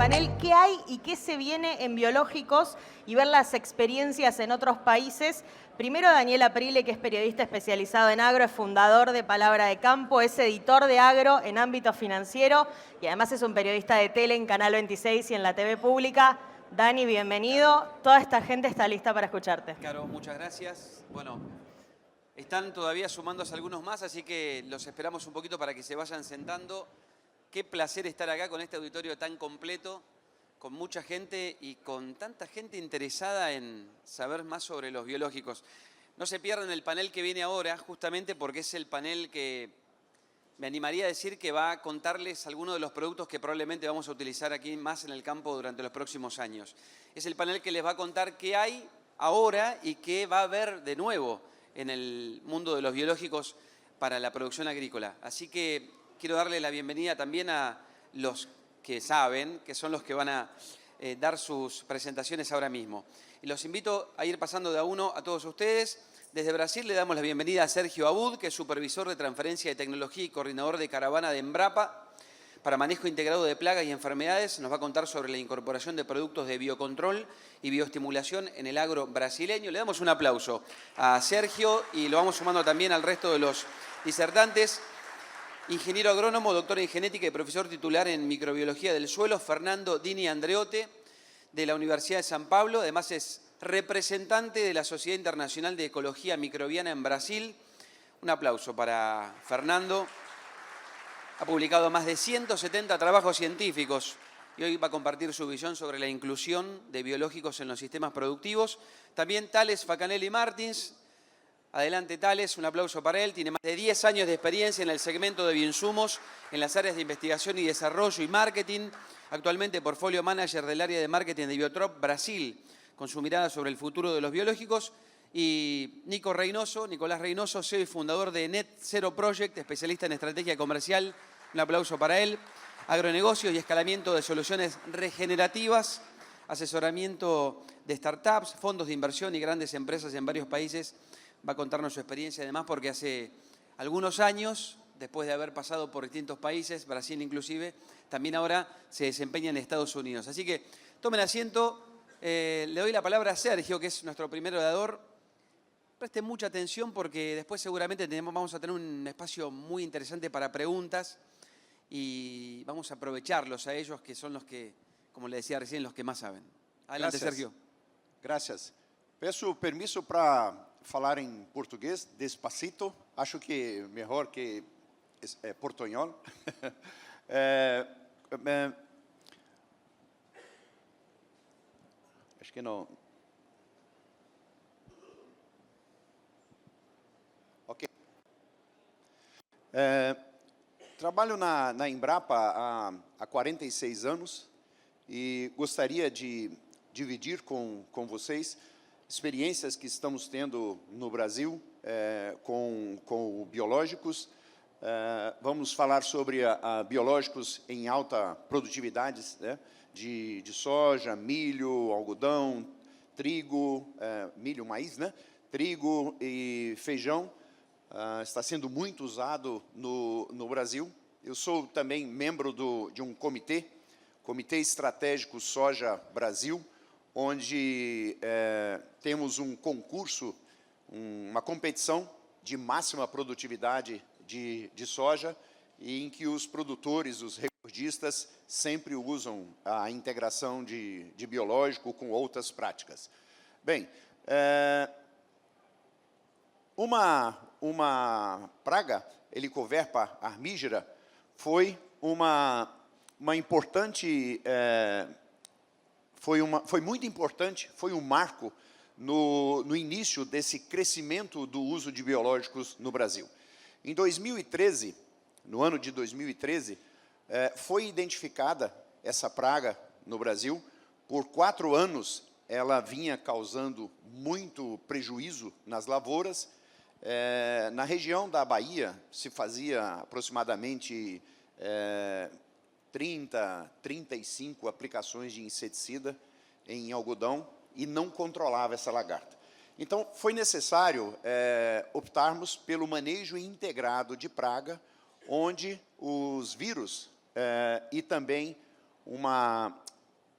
panel qué hay y qué se viene en biológicos y ver las experiencias en otros países. Primero, Daniel Aprile, que es periodista especializado en agro, es fundador de Palabra de Campo, es editor de agro en ámbito financiero y además es un periodista de tele en Canal 26 y en la TV pública. Dani, bienvenido. Toda esta gente está lista para escucharte. Caro, muchas gracias. Bueno, están todavía sumándose algunos más, así que los esperamos un poquito para que se vayan sentando. Qué placer estar acá con este auditorio tan completo, con mucha gente y con tanta gente interesada en saber más sobre los biológicos. No se pierdan el panel que viene ahora, justamente porque es el panel que me animaría a decir que va a contarles algunos de los productos que probablemente vamos a utilizar aquí más en el campo durante los próximos años. Es el panel que les va a contar qué hay ahora y qué va a haber de nuevo en el mundo de los biológicos para la producción agrícola. Así que quiero darle la bienvenida también a los que saben, que son los que van a dar sus presentaciones ahora mismo. Y los invito a ir pasando de a uno a todos ustedes. Desde Brasil le damos la bienvenida a Sergio Abud, que es supervisor de transferencia de tecnología y coordinador de caravana de Embrapa para manejo integrado de plagas y enfermedades. Nos va a contar sobre la incorporación de productos de biocontrol y bioestimulación en el agro brasileño. Le damos un aplauso a Sergio y lo vamos sumando también al resto de los disertantes. Ingeniero agrónomo, doctor en genética y profesor titular en microbiología del suelo, Fernando Dini Andreotti, de la Universidad de San Pablo. Además es representante de la Sociedad Internacional de Ecología Microbiana en Brasil. Un aplauso para Fernando. Ha publicado más de 170 trabajos científicos y hoy va a compartir su visión sobre la inclusión de biológicos en los sistemas productivos. También Thales Facanelli Martins. Adelante, Thales, un aplauso para él. Tiene más de 10 años de experiencia en el segmento de bioinsumos, en las áreas de investigación y desarrollo y marketing. Actualmente portfolio manager del área de marketing de Biotrop Brasil, con su mirada sobre el futuro de los biológicos. Y Nicolás Reynoso, CEO y fundador de Net Zero Project, especialista en estrategia comercial. Un aplauso para él. Agronegocios y escalamiento de soluciones regenerativas, asesoramiento de startups, fondos de inversión y grandes empresas en varios países. Va a contarnos su experiencia además porque hace algunos años, después de haber pasado por distintos países, Brasil inclusive, también ahora se desempeña en Estados Unidos. Así que tomen asiento. Le doy la palabra a Sergio, que es nuestro primer orador. Presten mucha atención porque después seguramente vamos a tener un espacio muy interesante para preguntas y vamos a aprovecharlos a ellos, que son los que, como le decía recién, los que más saben. Adelante, Gracias. Sergio. Gracias. Peço permisso para falar em português, despacito. Acho que melhor que portunhol. Acho que não. Ok. Trabalho na Embrapa há 46 anos e gostaria de dividir com vocês experiências que estamos tendo no Brasil com biológicos. Vamos falar sobre biológicos em alta produtividade, né, de soja, milho, algodão, trigo, milho, maíz, né, trigo e feijão. Está sendo muito usado no Brasil. Eu sou também membro de um Comitê Estratégico Soja Brasil, onde temos um concurso, uma competição de máxima produtividade de soja, e em que os produtores, os recordistas, sempre usam a integração de biológico com outras práticas. Bem, uma praga, Helicoverpa armígera, foi importante... Foi muito importante, foi um marco no início desse crescimento do uso de biológicos no Brasil. Em 2013, no ano de 2013, foi identificada essa praga no Brasil. Por 4 anos, ela vinha causando muito prejuízo nas lavouras. Na região da Bahia, se fazia aproximadamente 35 aplicações de inseticida em algodão e não controlava essa lagarta. Então, foi necessário optarmos pelo manejo integrado de praga, onde os vírus e também uma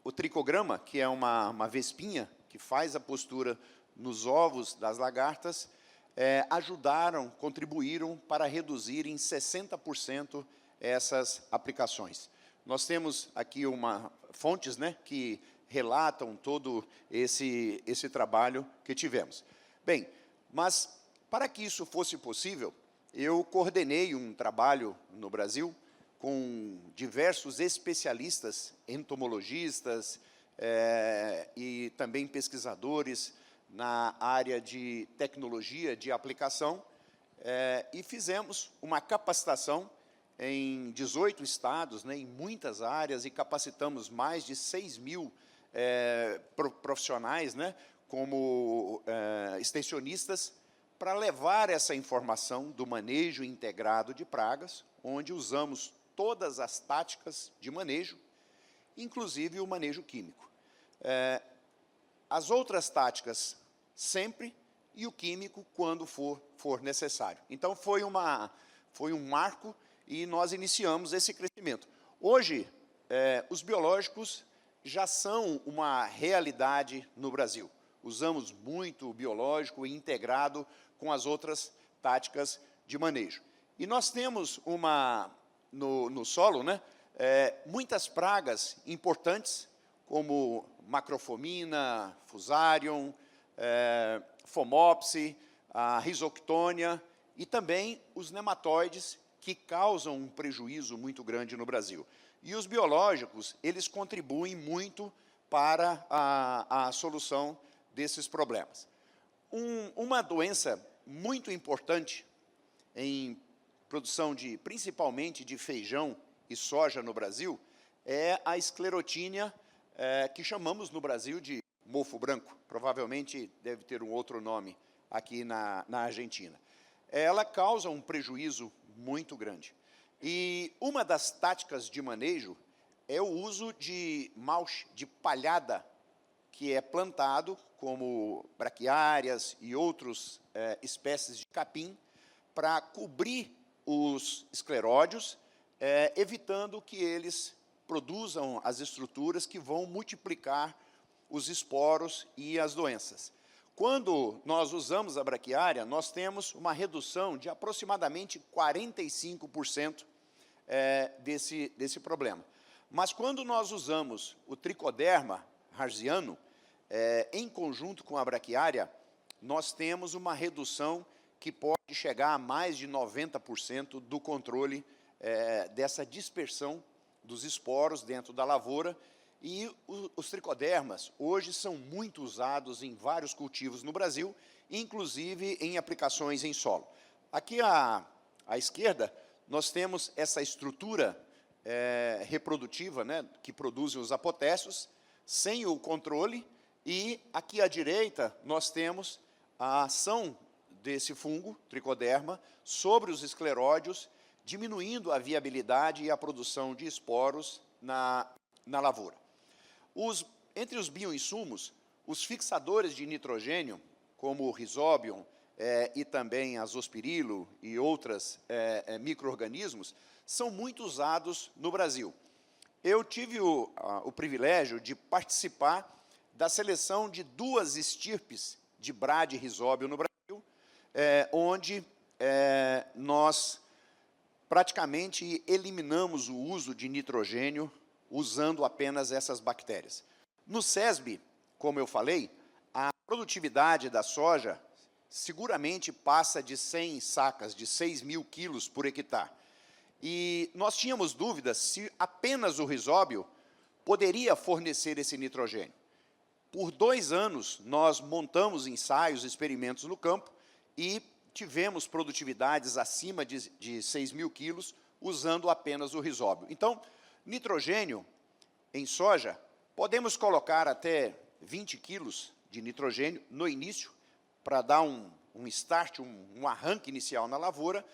o tricograma, que é uma vespinha que faz a postura nos ovos das lagartas, contribuíram para reduzir em 60% essas aplicações. Nós temos aqui fontes, né, que relatam todo esse trabalho que tivemos. Bem, mas para que isso fosse possível, eu coordenei um trabalho no Brasil com diversos especialistas, entomologistas e também pesquisadores na área de tecnologia de aplicação, e fizemos uma capacitação em 18 estados, né, em muitas áreas, e capacitamos mais de 6.000 profissionais, né, como extensionistas, para levar essa informação do manejo integrado de pragas, onde usamos todas as táticas de manejo, inclusive o manejo químico. As outras táticas sempre, e o químico quando for necessário. Então, foi um marco, e nós iniciamos esse crescimento. Hoje, os biológicos já são uma realidade no Brasil. Usamos muito o biológico integrado com as outras táticas de manejo. E nós temos no solo, né, muitas pragas importantes, como macrofomina, fusarium, fomopse, a rhizoctônia, e também os nematóides, que causam um prejuízo muito grande no Brasil. E os biológicos, eles contribuem muito para a solução desses problemas. Uma doença muito importante em produção principalmente de feijão e soja no Brasil, é a esclerotínia, que chamamos no Brasil de mofo branco. Provavelmente deve ter um outro nome aqui na Argentina. Ela causa um prejuízo muito grande. E uma das táticas de manejo é o uso de mulch, de palhada, que é plantado como braquiárias e outras espécies de capim, para cobrir os escleródios, evitando que eles produzam as estruturas que vão multiplicar os esporos e as doenças. Quando nós usamos a braquiária, nós temos uma redução de aproximadamente 45% desse problema. Mas quando nós usamos o tricoderma harziano, em conjunto com a braquiária, nós temos uma redução que pode chegar a mais de 90% do controle dessa dispersão dos esporos dentro da lavoura. E os tricodermas hoje são muito usados em vários cultivos no Brasil, inclusive em aplicações em solo. Aqui à esquerda, nós temos essa estrutura reprodutiva, né, que produz os apotécios, sem o controle, e aqui à direita nós temos a ação desse fungo, tricoderma, sobre os escleródios, diminuindo a viabilidade e a produção de esporos na lavoura. Entre os bioinsumos, os fixadores de nitrogênio, como o Rhizobium e também a zospirilo e outros micro-organismos, são muito usados no Brasil. Eu tive o privilégio de participar da seleção de 2 estirpes de Brad Rhizobium no Brasil, onde nós praticamente eliminamos o uso de nitrogênio usando apenas essas bactérias. No SESB, como eu falei, a produtividade da soja seguramente passa de 100 sacas, de 6.000 quilos por hectare. E nós tínhamos dúvidas se apenas o Rhizóbio poderia fornecer esse nitrogênio. Por 2 anos, nós montamos ensaios, experimentos no campo, e tivemos produtividades acima de 6.000 quilos usando apenas o Rhizóbio. Então, nitrogênio em soja, podemos colocar até 20 quilos de nitrogênio no início, para dar um start, um arranque inicial na lavoura,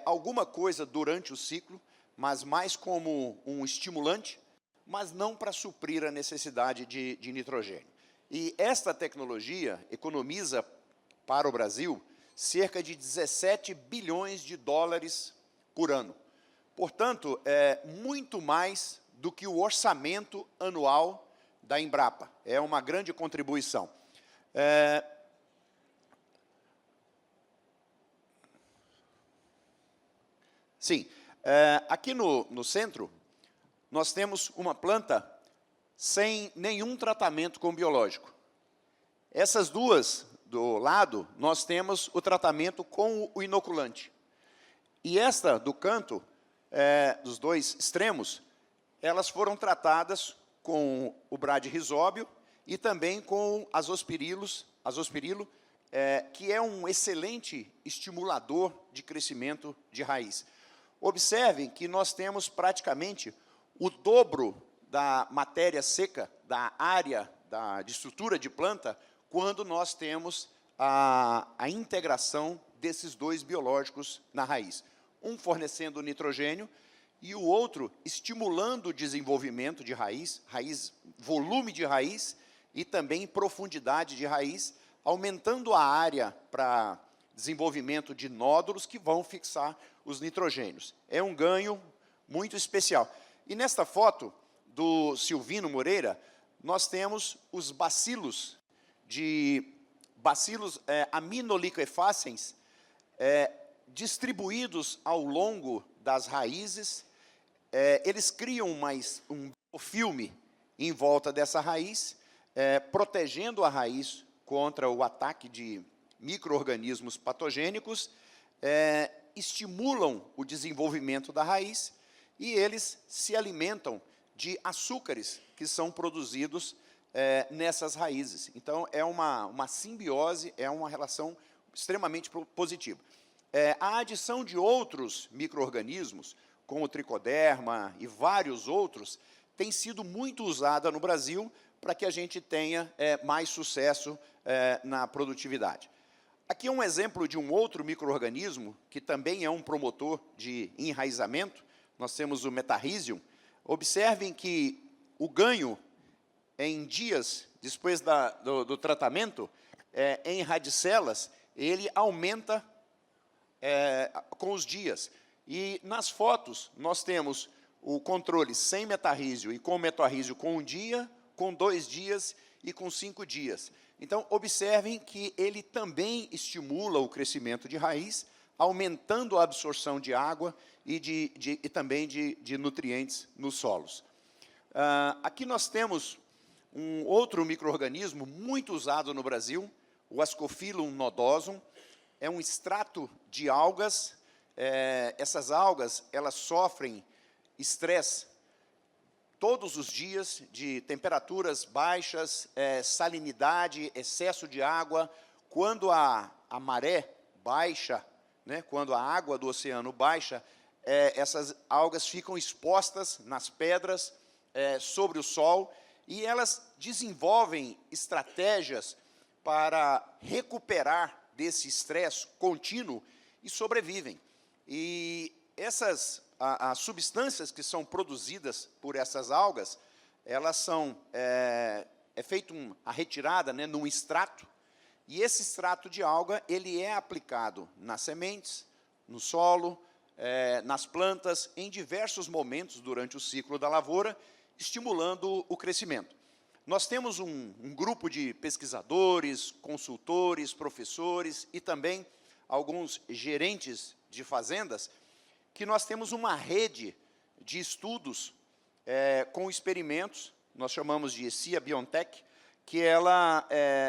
alguma coisa durante o ciclo, mas mais como um estimulante, mas não para suprir a necessidade de nitrogênio. E esta tecnologia economiza para o Brasil cerca de 17 bilhões de dólares por ano. Portanto, muito mais do que o orçamento anual da Embrapa. É uma grande contribuição. Sim, aqui no centro, nós temos uma planta sem nenhum tratamento com biológico. Essas duas, do lado, nós temos o tratamento com o inoculante. E esta, do canto, dos dois extremos, elas foram tratadas com o bradyrhizóbio e também com azospirilo, que é um excelente estimulador de crescimento de raiz. Observem que nós temos praticamente o dobro da matéria seca, da área de estrutura de planta, quando nós temos a integração desses dois biológicos na raiz. Um fornecendo nitrogênio e o outro estimulando o desenvolvimento de raiz, volume de raiz e também profundidade de raiz, aumentando a área para desenvolvimento de nódulos que vão fixar os nitrogênios. É um ganho muito especial. E nesta foto do Silvino Moreira, nós temos os bacilos aminoliquefacens distribuídos ao longo das raízes. Eles criam um filme em volta dessa raiz, protegendo a raiz contra o ataque de micro-organismos patogênicos, estimulam o desenvolvimento da raiz e eles se alimentam de açúcares que são produzidos nessas raízes. Então, é uma simbiose, é uma relação extremamente positiva. A adição de outros micro-organismos, como o tricoderma e vários outros, tem sido muito usada no Brasil para que a gente tenha mais sucesso na produtividade. Aqui é um exemplo de um outro micro-organismo, que também é um promotor de enraizamento. Nós temos o Metarrhizium. Observem que o ganho em dias, depois do tratamento, em radicelas, ele aumenta com os dias. E nas fotos, nós temos o controle sem metarrísio e com metarrísio com 1 dia, com 2 dias e com 5 dias. Então, observem que ele também estimula o crescimento de raiz, aumentando a absorção de água e também de nutrientes nos solos. Aqui nós temos um outro micro-organismo muito usado no Brasil, o Ascophyllum nodosum. É um extrato de algas. Essas algas, elas sofrem estresse todos os dias de temperaturas baixas, salinidade, excesso de água. Quando a maré baixa, né, quando a água do oceano baixa, essas algas ficam expostas nas pedras, sobre o sol, e elas desenvolvem estratégias para recuperar desse estresse contínuo e sobrevivem. E essas as substâncias que são produzidas por essas algas, elas são feita a retirada, né, num extrato, e esse extrato de alga ele é aplicado nas sementes, no solo, nas plantas, em diversos momentos durante o ciclo da lavoura, estimulando o crescimento. Nós temos um grupo de pesquisadores, consultores, professores e também alguns gerentes de fazendas, que nós temos uma rede de estudos com experimentos, nós chamamos de ESIA Biontech, que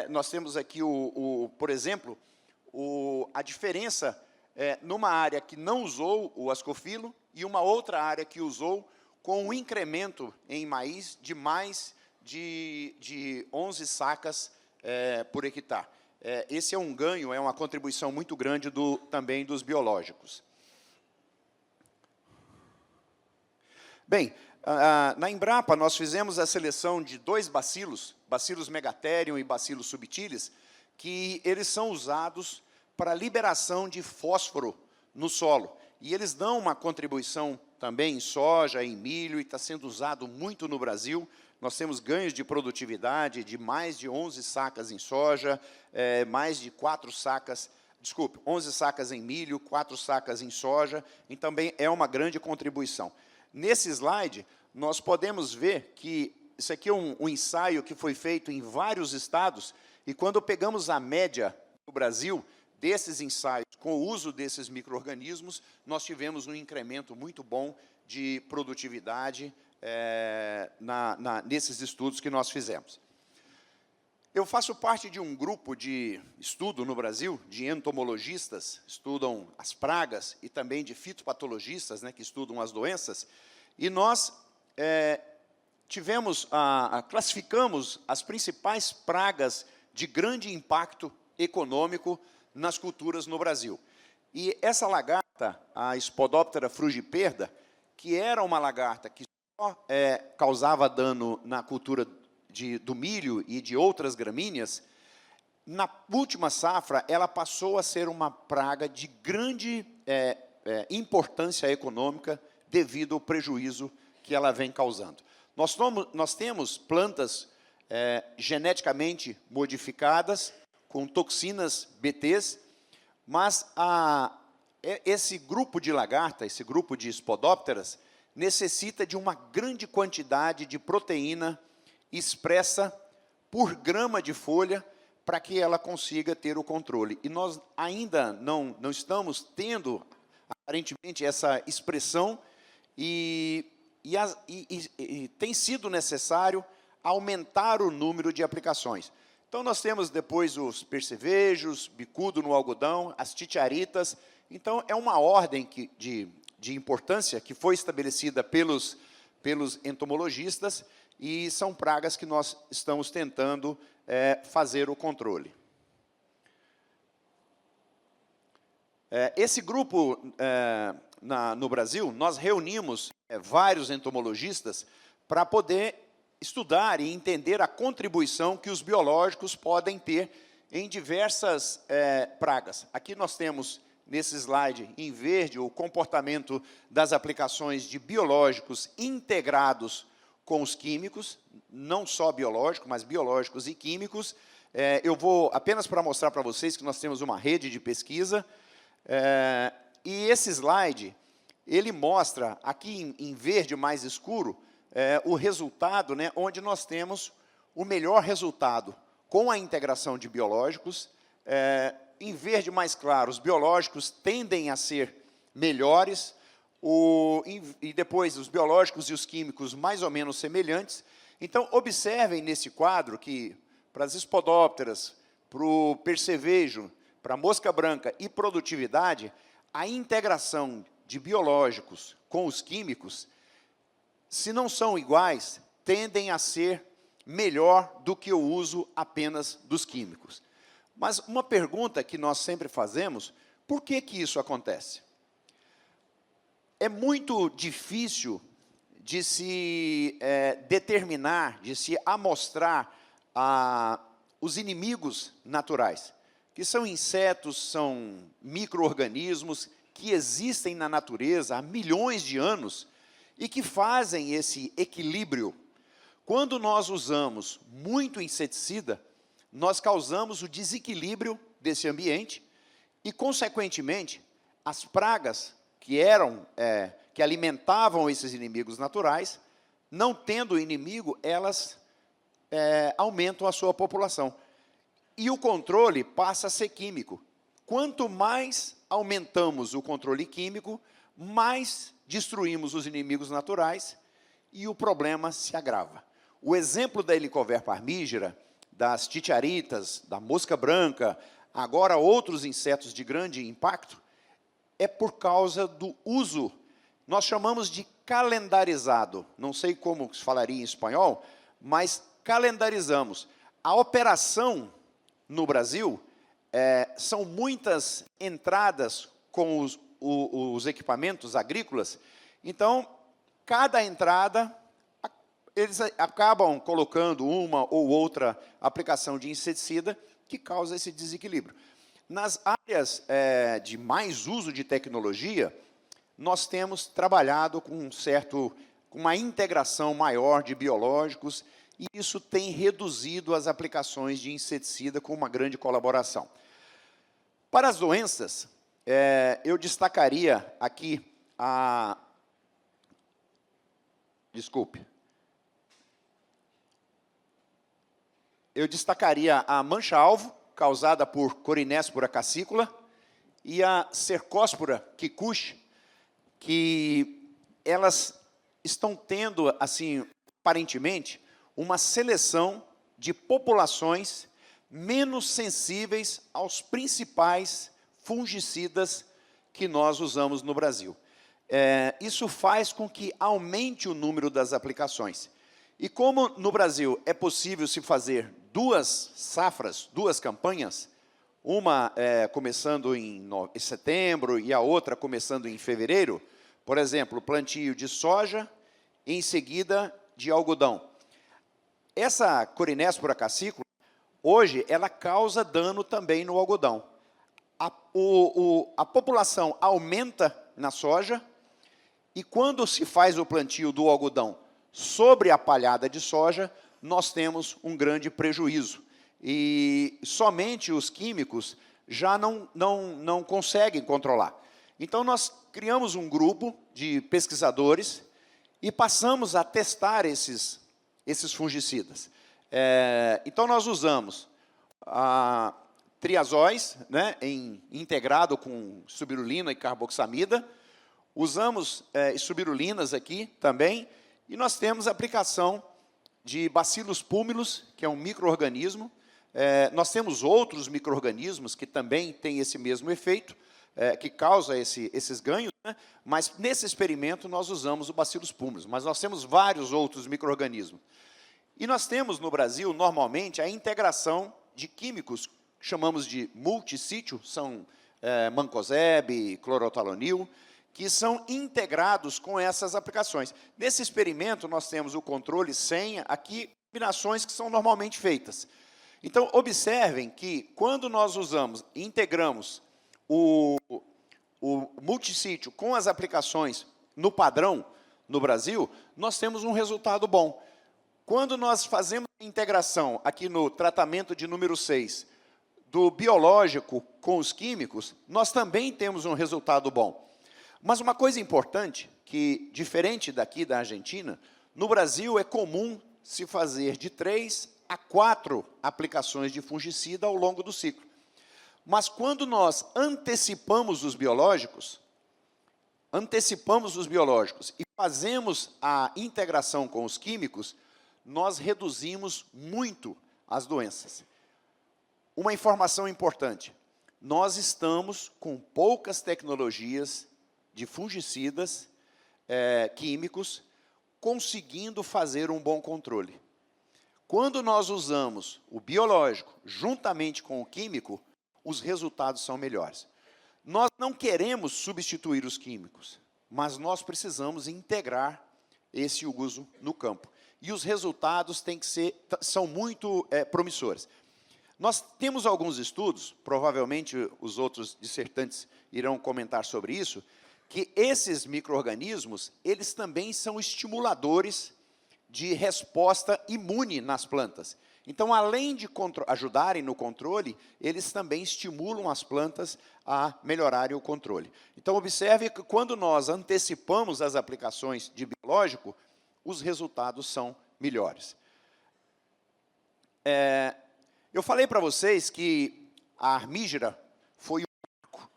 nós temos aqui, por exemplo, a diferença numa área que não usou o ascofilo e uma outra área que usou, com um incremento em maíz de mais de 11 sacas por hectare. Esse é um ganho, é uma contribuição muito grande também dos biológicos. Bem, na Embrapa, nós fizemos a seleção de 2 bacilos, Bacillus megatherium e Bacillus subtilis, que eles são usados para liberação de fósforo no solo. E eles dão uma contribuição também em soja, em milho, e está sendo usado muito no Brasil. Nós temos ganhos de produtividade de mais de 11 sacas em soja, mais de 4 sacas, 11 sacas em milho, 4 sacas em soja, e também é uma grande contribuição. Nesse slide, nós podemos ver que isso aqui é um ensaio que foi feito em vários estados, e quando pegamos a média do Brasil, desses ensaios, com o uso desses micro-organismos, nós tivemos um incremento muito bom de produtividade nesses estudos que nós fizemos. Eu faço parte de um grupo de estudo no Brasil, de entomologistas, estudam as pragas, e também de fitopatologistas, né, que estudam as doenças, e nós classificamos as principais pragas de grande impacto econômico nas culturas no Brasil. E essa lagarta, a Spodoptera frugiperda, que era uma lagarta que só causava dano na cultura do milho e de outras gramíneas, na última safra, ela passou a ser uma praga de grande importância econômica devido ao prejuízo que ela vem causando. Nós temos plantas geneticamente modificadas, com toxinas BTs, mas esse grupo de lagarta, esse grupo de Spodopteras, necessita de uma grande quantidade de proteína expressa por grama de folha para que ela consiga ter o controle. E nós ainda não estamos tendo, aparentemente, essa expressão e tem sido necessário aumentar o número de aplicações. Então, nós temos depois os percevejos, bicudo no algodão, as titiaritas. Então, é uma ordem de importância que foi estabelecida pelos entomologistas, e são pragas que nós estamos tentando fazer o controle. Esse grupo, no Brasil, nós reunimos vários entomologistas para poder estudar e entender a contribuição que os biológicos podem ter em diversas pragas. Aqui nós temos, nesse slide em verde, o comportamento das aplicações de biológicos integrados com os químicos, não só biológicos, mas biológicos e químicos. Eu vou, apenas para mostrar para vocês que nós temos uma rede de pesquisa, e esse slide, ele mostra, aqui em verde mais escuro, o resultado, né, onde nós temos o melhor resultado com a integração de biológicos. Em verde mais claro, os biológicos tendem a ser melhores, e depois os biológicos e os químicos mais ou menos semelhantes. Então, observem nesse quadro que, para as Spodopteras, para o percevejo, para a mosca branca e produtividade, a integração de biológicos com os químicos, se não são iguais, tendem a ser melhor do que o uso apenas dos químicos. Mas uma pergunta que nós sempre fazemos, por que isso acontece? É muito difícil de se determinar, de se amostrar os inimigos naturais, que são insetos, são micro-organismos que existem na natureza há milhões de anos e que fazem esse equilíbrio. Quando nós usamos muito inseticida, nós causamos o desequilíbrio desse ambiente e, consequentemente, as pragas que alimentavam esses inimigos naturais, não tendo inimigo, elas aumentam a sua população. E o controle passa a ser químico. Quanto mais aumentamos o controle químico, mais destruímos os inimigos naturais e o problema se agrava. O exemplo da Helicoverpa parmígera, das titiaritas, da mosca branca, agora outros insetos de grande impacto, é por causa do uso, nós chamamos de calendarizado, não sei como se falaria em espanhol, mas calendarizamos. A operação no Brasil são muitas entradas com os equipamentos agrícolas, então, cada entrada, eles acabam colocando uma ou outra aplicação de inseticida que causa esse desequilíbrio. Nas áreas de mais uso de tecnologia, nós temos trabalhado com uma integração maior de biológicos, e isso tem reduzido as aplicações de inseticida com uma grande colaboração. Para as doenças, eu destacaria aqui Desculpe. eu destacaria a mancha-alvo, causada por Corinéspora cassicula, e a Cercospora kikuchi, que elas estão tendo, assim, aparentemente, uma seleção de populações menos sensíveis aos principais fungicidas que nós usamos no Brasil. Isso faz com que aumente o número das aplicações. E como no Brasil é possível se fazer 2 safras, 2 campanhas, uma começando em setembro e a outra começando em fevereiro, por exemplo, plantio de soja e em seguida de algodão. Essa Corinéspora cassicula, hoje, ela causa dano também no algodão. A população aumenta na soja e quando se faz o plantio do algodão sobre a palhada de soja, nós temos um grande prejuízo. E somente os químicos já não conseguem controlar. Então, nós criamos um grupo de pesquisadores e passamos a testar esses fungicidas. Então, nós usamos triazóis, né, integrado com subirulina e carboxamida, usamos subirulinas aqui também, e nós temos a aplicação de Bacillus púmilos, que é um micro-organismo. Nós temos outros micro-organismos que também têm esse mesmo efeito, que causa esses ganhos, né? Mas nesse experimento nós usamos o Bacillus púmilos, mas nós temos vários outros micro-organismos. E nós temos no Brasil, normalmente, a integração de químicos, que chamamos de multissítio, são mancozeb, clorotalonil, que são integrados com essas aplicações. Nesse experimento, nós temos o controle senha, aqui, combinações que são normalmente feitas. Então, observem que, quando nós integramos o multissítio com as aplicações no padrão, no Brasil, nós temos um resultado bom. Quando nós fazemos a integração, aqui no tratamento de número 6, do biológico com os químicos, nós também temos um resultado bom. Mas uma coisa importante, que, diferente daqui da Argentina, no Brasil é comum se fazer de 3 a 4 aplicações de fungicida ao longo do ciclo. Mas quando nós antecipamos os biológicos e fazemos a integração com os químicos, nós reduzimos muito as doenças. Uma informação importante, nós estamos com poucas tecnologias de fungicidas químicos conseguindo fazer um bom controle. Quando nós usamos o biológico juntamente com o químico, os resultados são melhores. Nós não queremos substituir os químicos, mas nós precisamos integrar esse uso no campo. E os resultados são muito promissores. Nós temos alguns estudos, provavelmente os outros dissertantes irão comentar sobre isso, que esses micro-organismos, eles também são estimuladores de resposta imune nas plantas. Então, além de ajudarem no controle, eles também estimulam as plantas a melhorarem o controle. Então, observe que quando nós antecipamos as aplicações de biológico, os resultados são melhores. Eu falei para vocês que a armígera foi um marco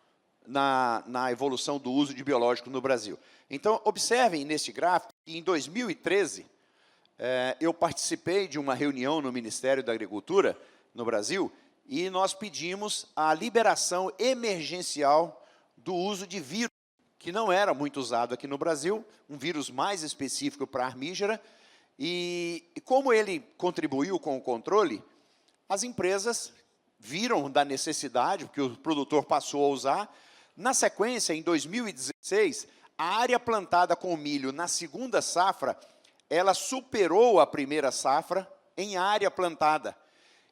na evolução do uso de biológico no Brasil. Então, observem neste gráfico que em 2013, eu participei de uma reunião no Ministério da Agricultura, no Brasil, e nós pedimos a liberação emergencial do uso de vírus, que não era muito usado aqui no Brasil, um vírus mais específico para a armígera, e como ele contribuiu com o controle, as empresas viram da necessidade, porque o produtor passou a usar. Na sequência, em 2016, a área plantada com milho na segunda safra, ela superou a primeira safra em área plantada.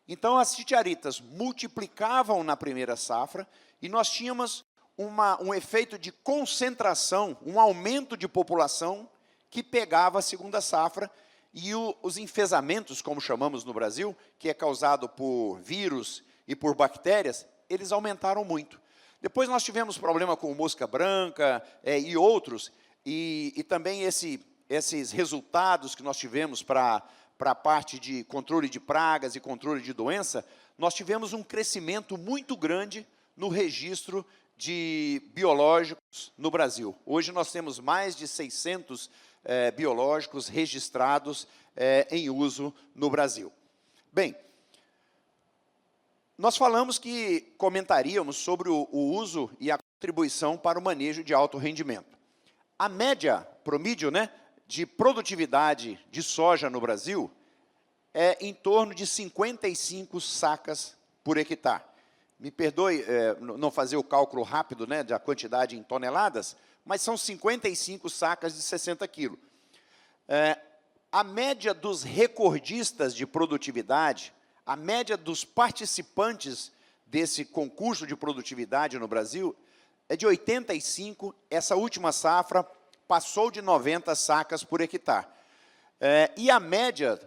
Então, as titiaritas multiplicavam na primeira safra e nós tínhamos um efeito de concentração, um aumento de população que pegava a segunda safra e os enfesamentos, como chamamos no Brasil, que é causado por vírus e por bactérias, eles aumentaram muito. Depois nós tivemos problema com mosca branca e outros, e também esses resultados que nós tivemos para para a parte de controle de pragas e controle de doença, nós tivemos um crescimento muito grande no registro de biológicos no Brasil. Hoje nós temos mais de 600 biológicos registrados em uso no Brasil. Bem, nós falamos que comentaríamos sobre o uso e a contribuição para o manejo de alto rendimento. A média, promídio, né, de produtividade de soja no Brasil é em torno de 55 sacas por hectare. Me perdoe não fazer o cálculo rápido, né, da quantidade em toneladas, mas são 55 sacas de 60 quilos. A média dos recordistas de produtividade, a média dos participantes desse concurso de produtividade no Brasil é de 85, essa última safra passou de 90 sacas por hectare. E a média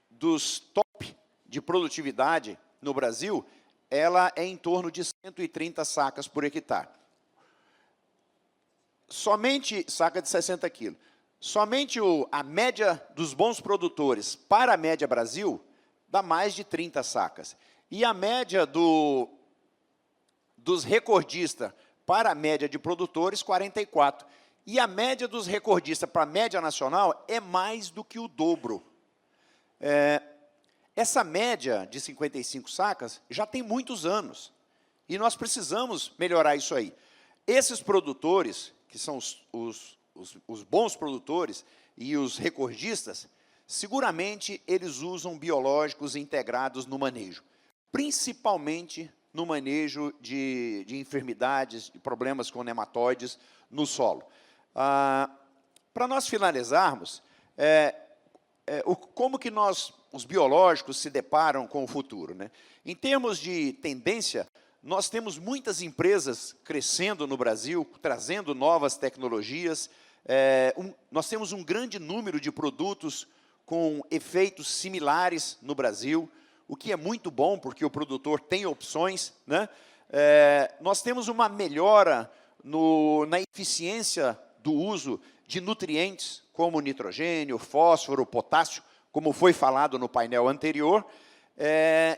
dos top de produtividade no Brasil, ela é em torno de 130 sacas por hectare. Somente, saca de 60 quilos, somente a média dos bons produtores para a média Brasil dá mais de 30 sacas. E a média dos recordistas para a média de produtores, 44. E a média dos recordistas para a média nacional é mais do que o dobro. Essa média de 55 sacas já tem muitos anos. E nós precisamos melhorar isso aí. Esses produtores, que são os bons produtores e os recordistas, seguramente eles usam biológicos integrados no manejo, principalmente no manejo de enfermidades, de problemas com nematóides no solo. Para nós finalizarmos, como que os biológicos se deparam com o futuro, né? Em termos de tendência, nós temos muitas empresas crescendo no Brasil, trazendo novas tecnologias. Nós temos um grande número de produtos com efeitos similares no Brasil, o que é muito bom, porque o produtor tem opções, né? Nós temos uma melhora na eficiência do uso de nutrientes, como nitrogênio, fósforo, potássio, como foi falado no painel anterior.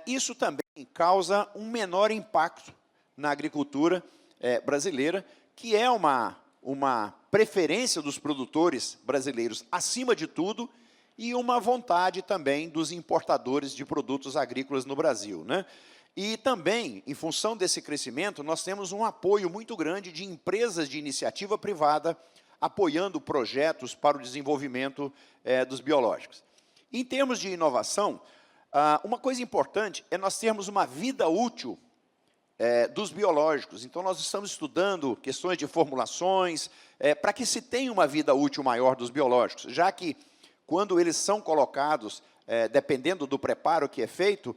Isso também causa um menor impacto na agricultura brasileira, que é uma preferência dos produtores brasileiros, acima de tudo, e uma vontade também dos importadores de produtos agrícolas no Brasil, né? E também, em função desse crescimento, nós temos um apoio muito grande de empresas de iniciativa privada apoiando projetos para o desenvolvimento dos biológicos. Em termos de inovação, uma coisa importante é nós termos uma vida útil dos biológicos. Então, nós estamos estudando questões de formulações para que se tenha uma vida útil maior dos biológicos, já que, quando eles são colocados, dependendo do preparo que é feito,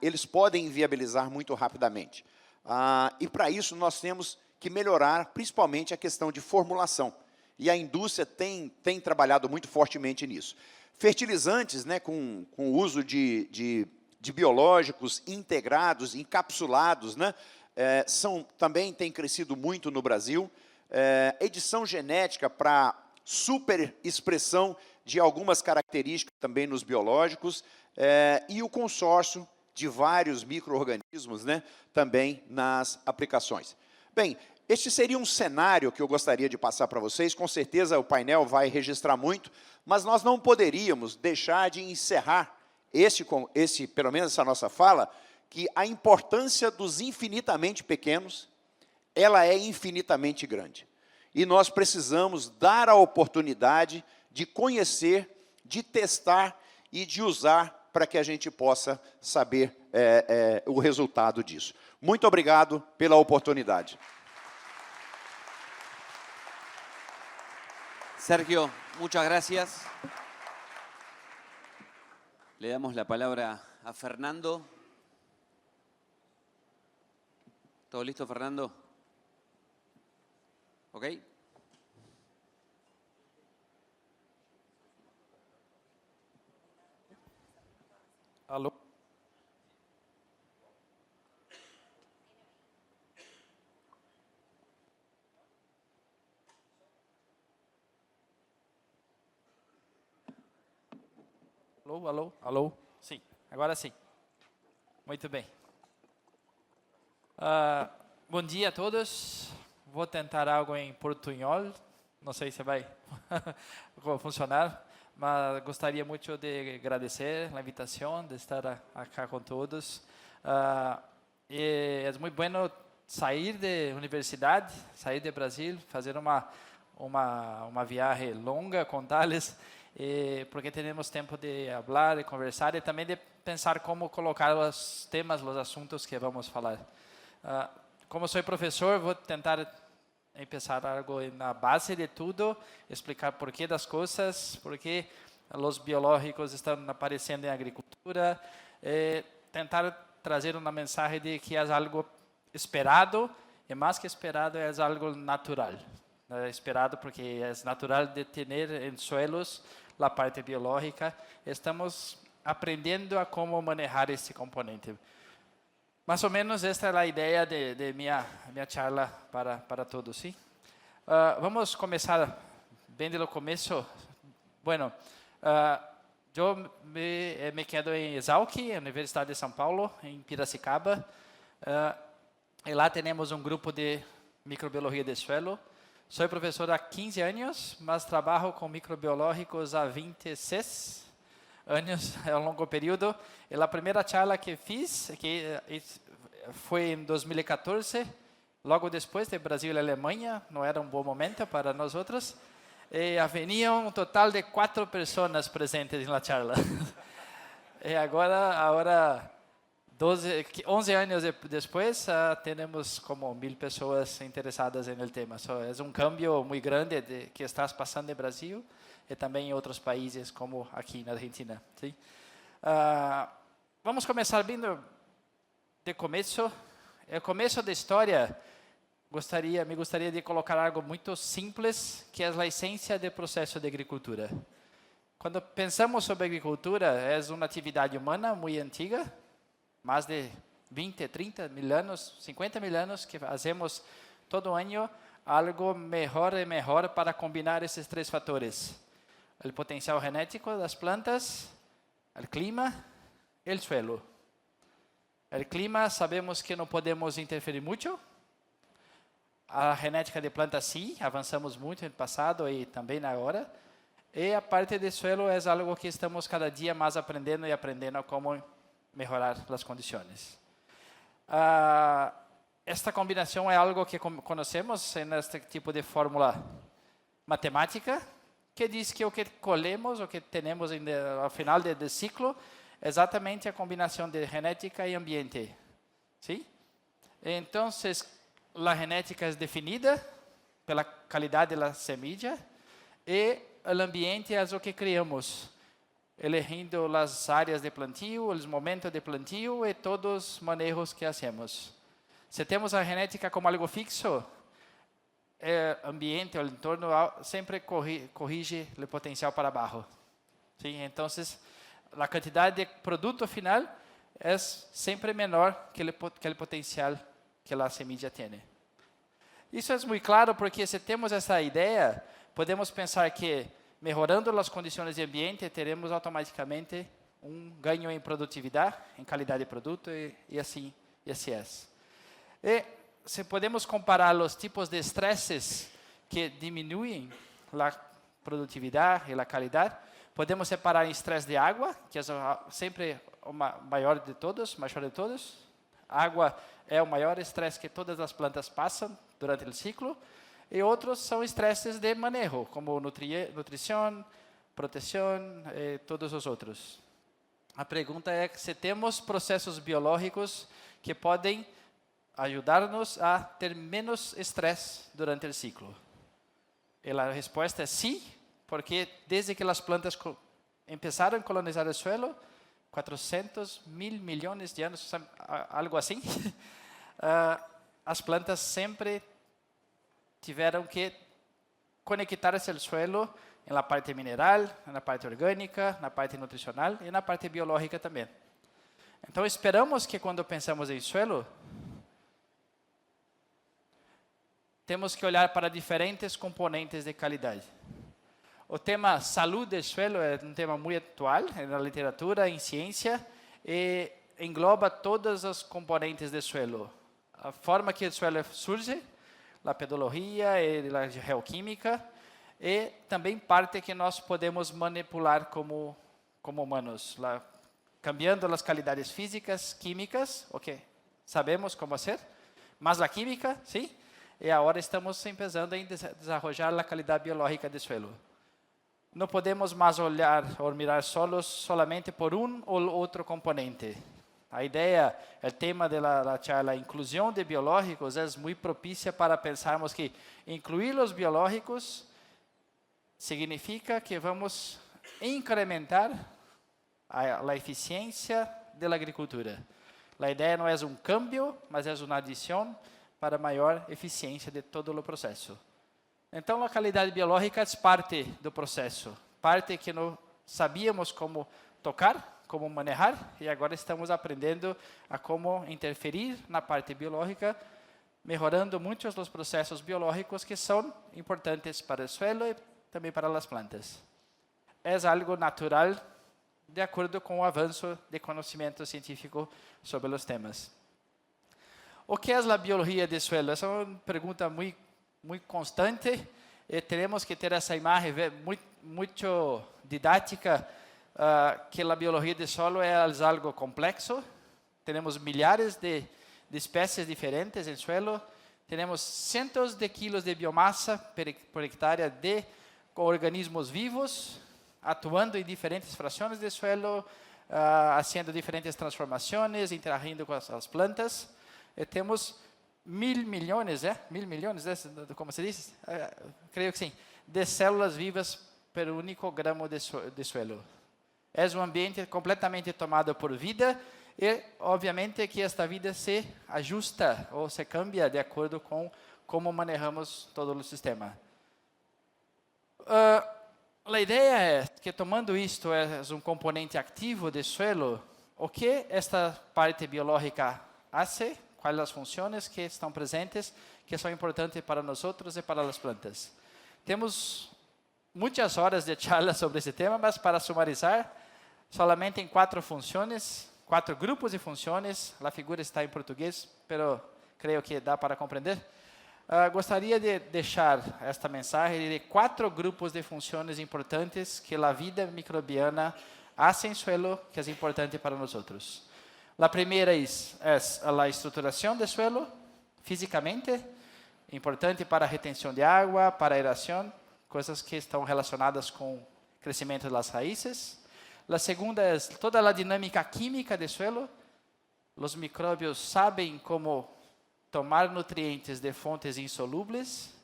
eles podem inviabilizar muito rapidamente. E, para isso, nós temos que melhorar, principalmente, a questão de formulação. E a indústria tem trabalhado muito fortemente nisso. Fertilizantes, né, com o uso de biológicos integrados, encapsulados, né, também tem crescido muito no Brasil. Edição genética para superexpressão de algumas características também nos biológicos, e o consórcio de vários micro-organismos, né, também nas aplicações. Bem, este seria um cenário que eu gostaria de passar para vocês. Com certeza o painel vai registrar muito, mas nós não poderíamos deixar de encerrar pelo menos essa nossa fala, que a importância dos infinitamente pequenos, ela é infinitamente grande. E nós precisamos dar a oportunidade de conhecer, de testar e de usar para que a gente possa saber o resultado disso. Muito obrigado pela oportunidade. Sergio, muchas gracias. Le damos la palabra a Fernando. ¿Todo listo, Fernando? ¿Ok? Alô? Alô? Alô, alô, alô. Sim, agora sim. Muito bem. Bom dia a todos. Vou tentar algo em portunhol. Não sei se vai funcionar, mas gostaria muito de agradecer a invitação, de estar aqui com todos. É muito bom sair da universidade, sair do Brasil, fazer uma viagem longa com Thales, porque temos tempo de falar, de conversar e também de pensar como colocar os temas, os assuntos que vamos falar. Como sou professor, vou tentar começar algo na base de tudo, explicar por que das coisas, por que os biológicos estão aparecendo em agricultura, tentar trazer uma mensagem de que é algo esperado, e mais que esperado, é algo natural. É esperado porque é natural de ter em suelos a parte biológica. Estamos aprendendo a como manejar esse componente. Mais ou menos esta é a ideia de minha charla para todos, sim? Vamos começar bem do começo. Bueno, eu me quedo em Exalc, Universidade de São Paulo, em Piracicaba. E lá temos um grupo de microbiologia de suelo. Sou professor há 15 anos, mas trabalho com microbiológicos há 26 anos, é um longo período. E a primeira charla que fiz, que foi em 2014, logo depois de Brasil e Alemanha, não era um bom momento para nós outros. E havia um total de 4 pessoas presentes na charla. E agora 11 anos depois, temos como 1.000 pessoas interessadas no tema. É um cambio muito grande que está passando no Brasil e também em outros países, como aqui na Argentina. Sim? Vamos começar bem de começo. O começo da história, me gostaria de colocar algo muito simples, que é a essência do processo de agricultura. Quando pensamos sobre agricultura, é uma atividade humana muito antiga, mais de 20, 30 mil anos, 50 mil anos, que fazemos todo ano algo melhor e melhor para combinar esses 3 fatores. O potencial genético das plantas, o clima e o suelo. O clima, sabemos que não podemos interferir muito. A genética de plantas, sim, avançamos muito no passado e também agora. E a parte do suelo é algo que estamos cada dia mais aprendendo como melhorar as condições. Esta combinação é algo que conhecemos neste tipo de fórmula matemática, que diz que o que colhemos, o que temos ao final do ciclo, é exatamente a combinação de genética e ambiente. ¿Sí? Então, a genética é definida pela qualidade da semilla e o ambiente é o que criamos, eligindo as áreas de plantio, os momentos de plantio e todos os manejos que hacemos. Se temos a genética como algo fixo, o ambiente, o entorno sempre corrige o potencial para baixo. Sim? Então, a quantidade de produto final é sempre menor que o potencial que a semilla tem. Isso é muito claro porque se temos essa ideia, podemos pensar que melhorando as condições de ambiente, teremos automaticamente um ganho em produtividade, em qualidade de produto e assim é. E se podemos comparar os tipos de estresses que diminuem a produtividade e a qualidade, podemos separar em estresse de água, que é sempre o maior de todos. A água é o maior estresse que todas as plantas passam durante o ciclo. E outros são estresses de manejo, como nutrição, proteção e todos os outros. A pergunta é se temos processos biológicos que podem ajudar-nos a ter menos estresse durante o ciclo. E a resposta é sim, porque desde que as plantas começaram a colonizar o suelo, 400 mil milhões de anos, algo assim, as plantas sempre tiveram que conectar-se ao suelo na parte mineral, na parte orgânica, na parte nutricional e na parte biológica também. Então, esperamos que quando pensamos em suelo, temos que olhar para diferentes componentes de qualidade. O tema salud do suelo é um tema muito atual na literatura, em ciência, e engloba todas as componentes do suelo. A forma que o suelo surge, a pedologia e a geoquímica, e também parte que nós podemos manipular como humanos, cambiando as qualidades físicas, químicas, ok, sabemos como fazer, mas a química, sim, e agora estamos começando a desenvolver a qualidade biológica do suelo. Não podemos mais olhar ou mirar solamente por um ou outro componente. A ideia, o tema da charla, inclusão de biológicos, é muito propícia para pensarmos que incluir os biológicos significa que vamos incrementar a eficiência da agricultura. A ideia não é um cambio, mas é uma adição para maior eficiência de todo o processo. Então, a qualidade biológica é parte do processo, parte que não sabíamos como tocar, como manejar, e agora estamos aprendendo a como interferir na parte biológica, melhorando muitos dos processos biológicos que são importantes para o suelo e também para as plantas. É algo natural, de acordo com o avanço de conhecimento científico sobre os temas. O que é a biologia do suelo? Essa é uma pergunta muito constante, e temos que ter essa imagem muito didática, que a biologia do solo é algo complexo. Temos milhares de espécies diferentes em suelo, temos cientos de quilos de biomassa por hectare de organismos vivos, atuando em diferentes frações do suelo, fazendo diferentes transformações, interagindo com as plantas. E temos 1.000 milhões, como se diz? Creio que sim, de células vivas por único gramo de suelo. É um ambiente completamente tomado por vida e, obviamente, que esta vida se ajusta ou se cambia de acordo com como manejamos todo o sistema. A ideia é que, tomando isto é um componente ativo do suelo, o que esta parte biológica faz? Quais as funções que estão presentes, que são importantes para nós e para as plantas. Temos muitas horas de charla sobre esse tema, mas para sumarizar, solamente em 4 funções, 4 grupos de funções. A figura está em português, mas creio que dá para compreender. Gostaria de deixar esta mensagem de 4 grupos de funções importantes que a vida microbiana faz em suelo, que é importante para nós. A primeira é a estruturação do suelo, fisicamente, importante para a retenção de água, para a aeração, coisas que estão relacionadas com o crescimento das raízes. A segunda é toda a dinâmica química do suelo. Os micróbios sabem como tomar nutrientes de fontes insolúveis,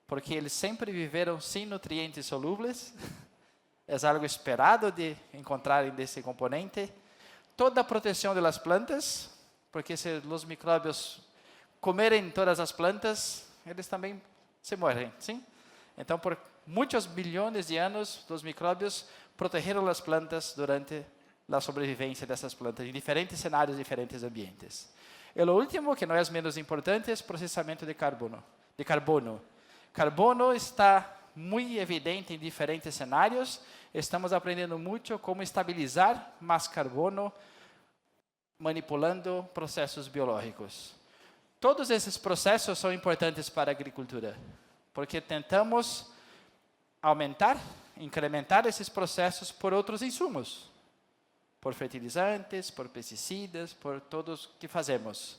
porque eles sempre viveram sem nutrientes solúveis. É algo esperado de encontrar desse componente. Toda a proteção das plantas, porque se os micróbios comerem todas as plantas, eles também se morrem, sim? Então, por muitos bilhões de anos, os micróbios protegeram as plantas durante a sobrevivência dessas plantas, em diferentes cenários, diferentes ambientes. E o último, que não é menos importante, é o processamento de carbono. Carbono está muito evidente em diferentes cenários. Estamos aprendendo muito como estabilizar mais carbono, manipulando processos biológicos. Todos esses processos são importantes para a agricultura, porque tentamos aumentar, incrementar esses processos por outros insumos, por fertilizantes, por pesticidas, por todos que fazemos.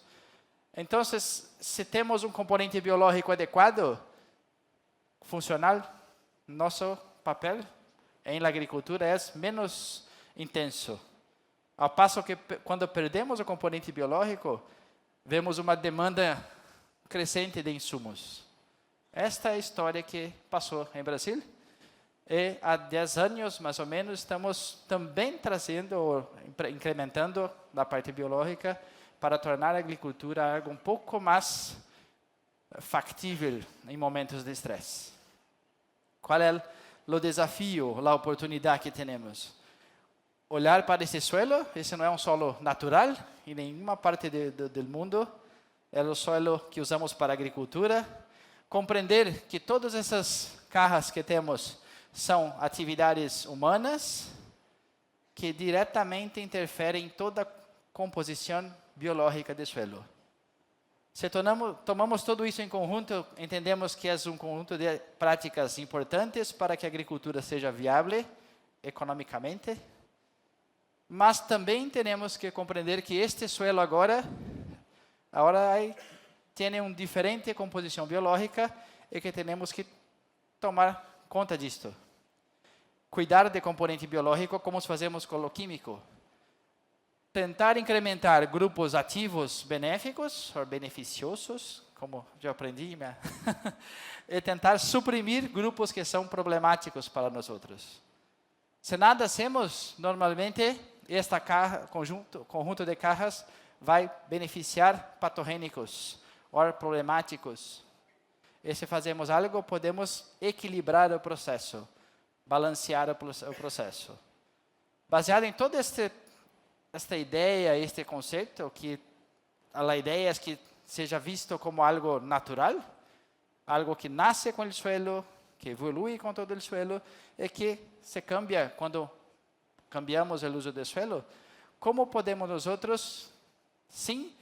Então, se temos um componente biológico adequado, funcional, nosso papel em agricultura é menos intenso. Ao passo que, quando perdemos o componente biológico, vemos uma demanda crescente de insumos. Esta é a história que passou em Brasil. E há 10 anos, mais ou menos, estamos também trazendo, incrementando a parte biológica para tornar a agricultura algo um pouco mais factível em momentos de estresse. Qual é o desafio, a oportunidade que temos? Olhar para esse suelo, esse não é um solo natural em nenhuma parte do mundo, é o suelo que usamos para a agricultura. Compreender que todas essas cajas que temos são atividades humanas que diretamente interferem em toda a composição biológica do solo. Se tomamos tudo isso em conjunto, entendemos que é um conjunto de práticas importantes para que a agricultura seja viável economicamente, mas também temos que compreender que este suelo agora tem uma diferente composição biológica e que temos que tomar conta disto. Cuidar do componente biológico como fazemos com o químico. Tentar incrementar grupos ativos benéficos ou beneficiosos, como já aprendi, e tentar suprimir grupos que são problemáticos para nós outros. Se nada hacemos, normalmente, este conjunto de cajas vai beneficiar patogênicos ou problemáticos. E se fazemos algo, podemos equilibrar o processo, balancear o processo. Baseado em toda esta ideia, este conceito, que a ideia é que seja visto como algo natural, algo que nasce com o suelo, que evolui com todo o suelo, e que se cambia quando cambiamos o uso do suelo. Como podemos nós outros, sim,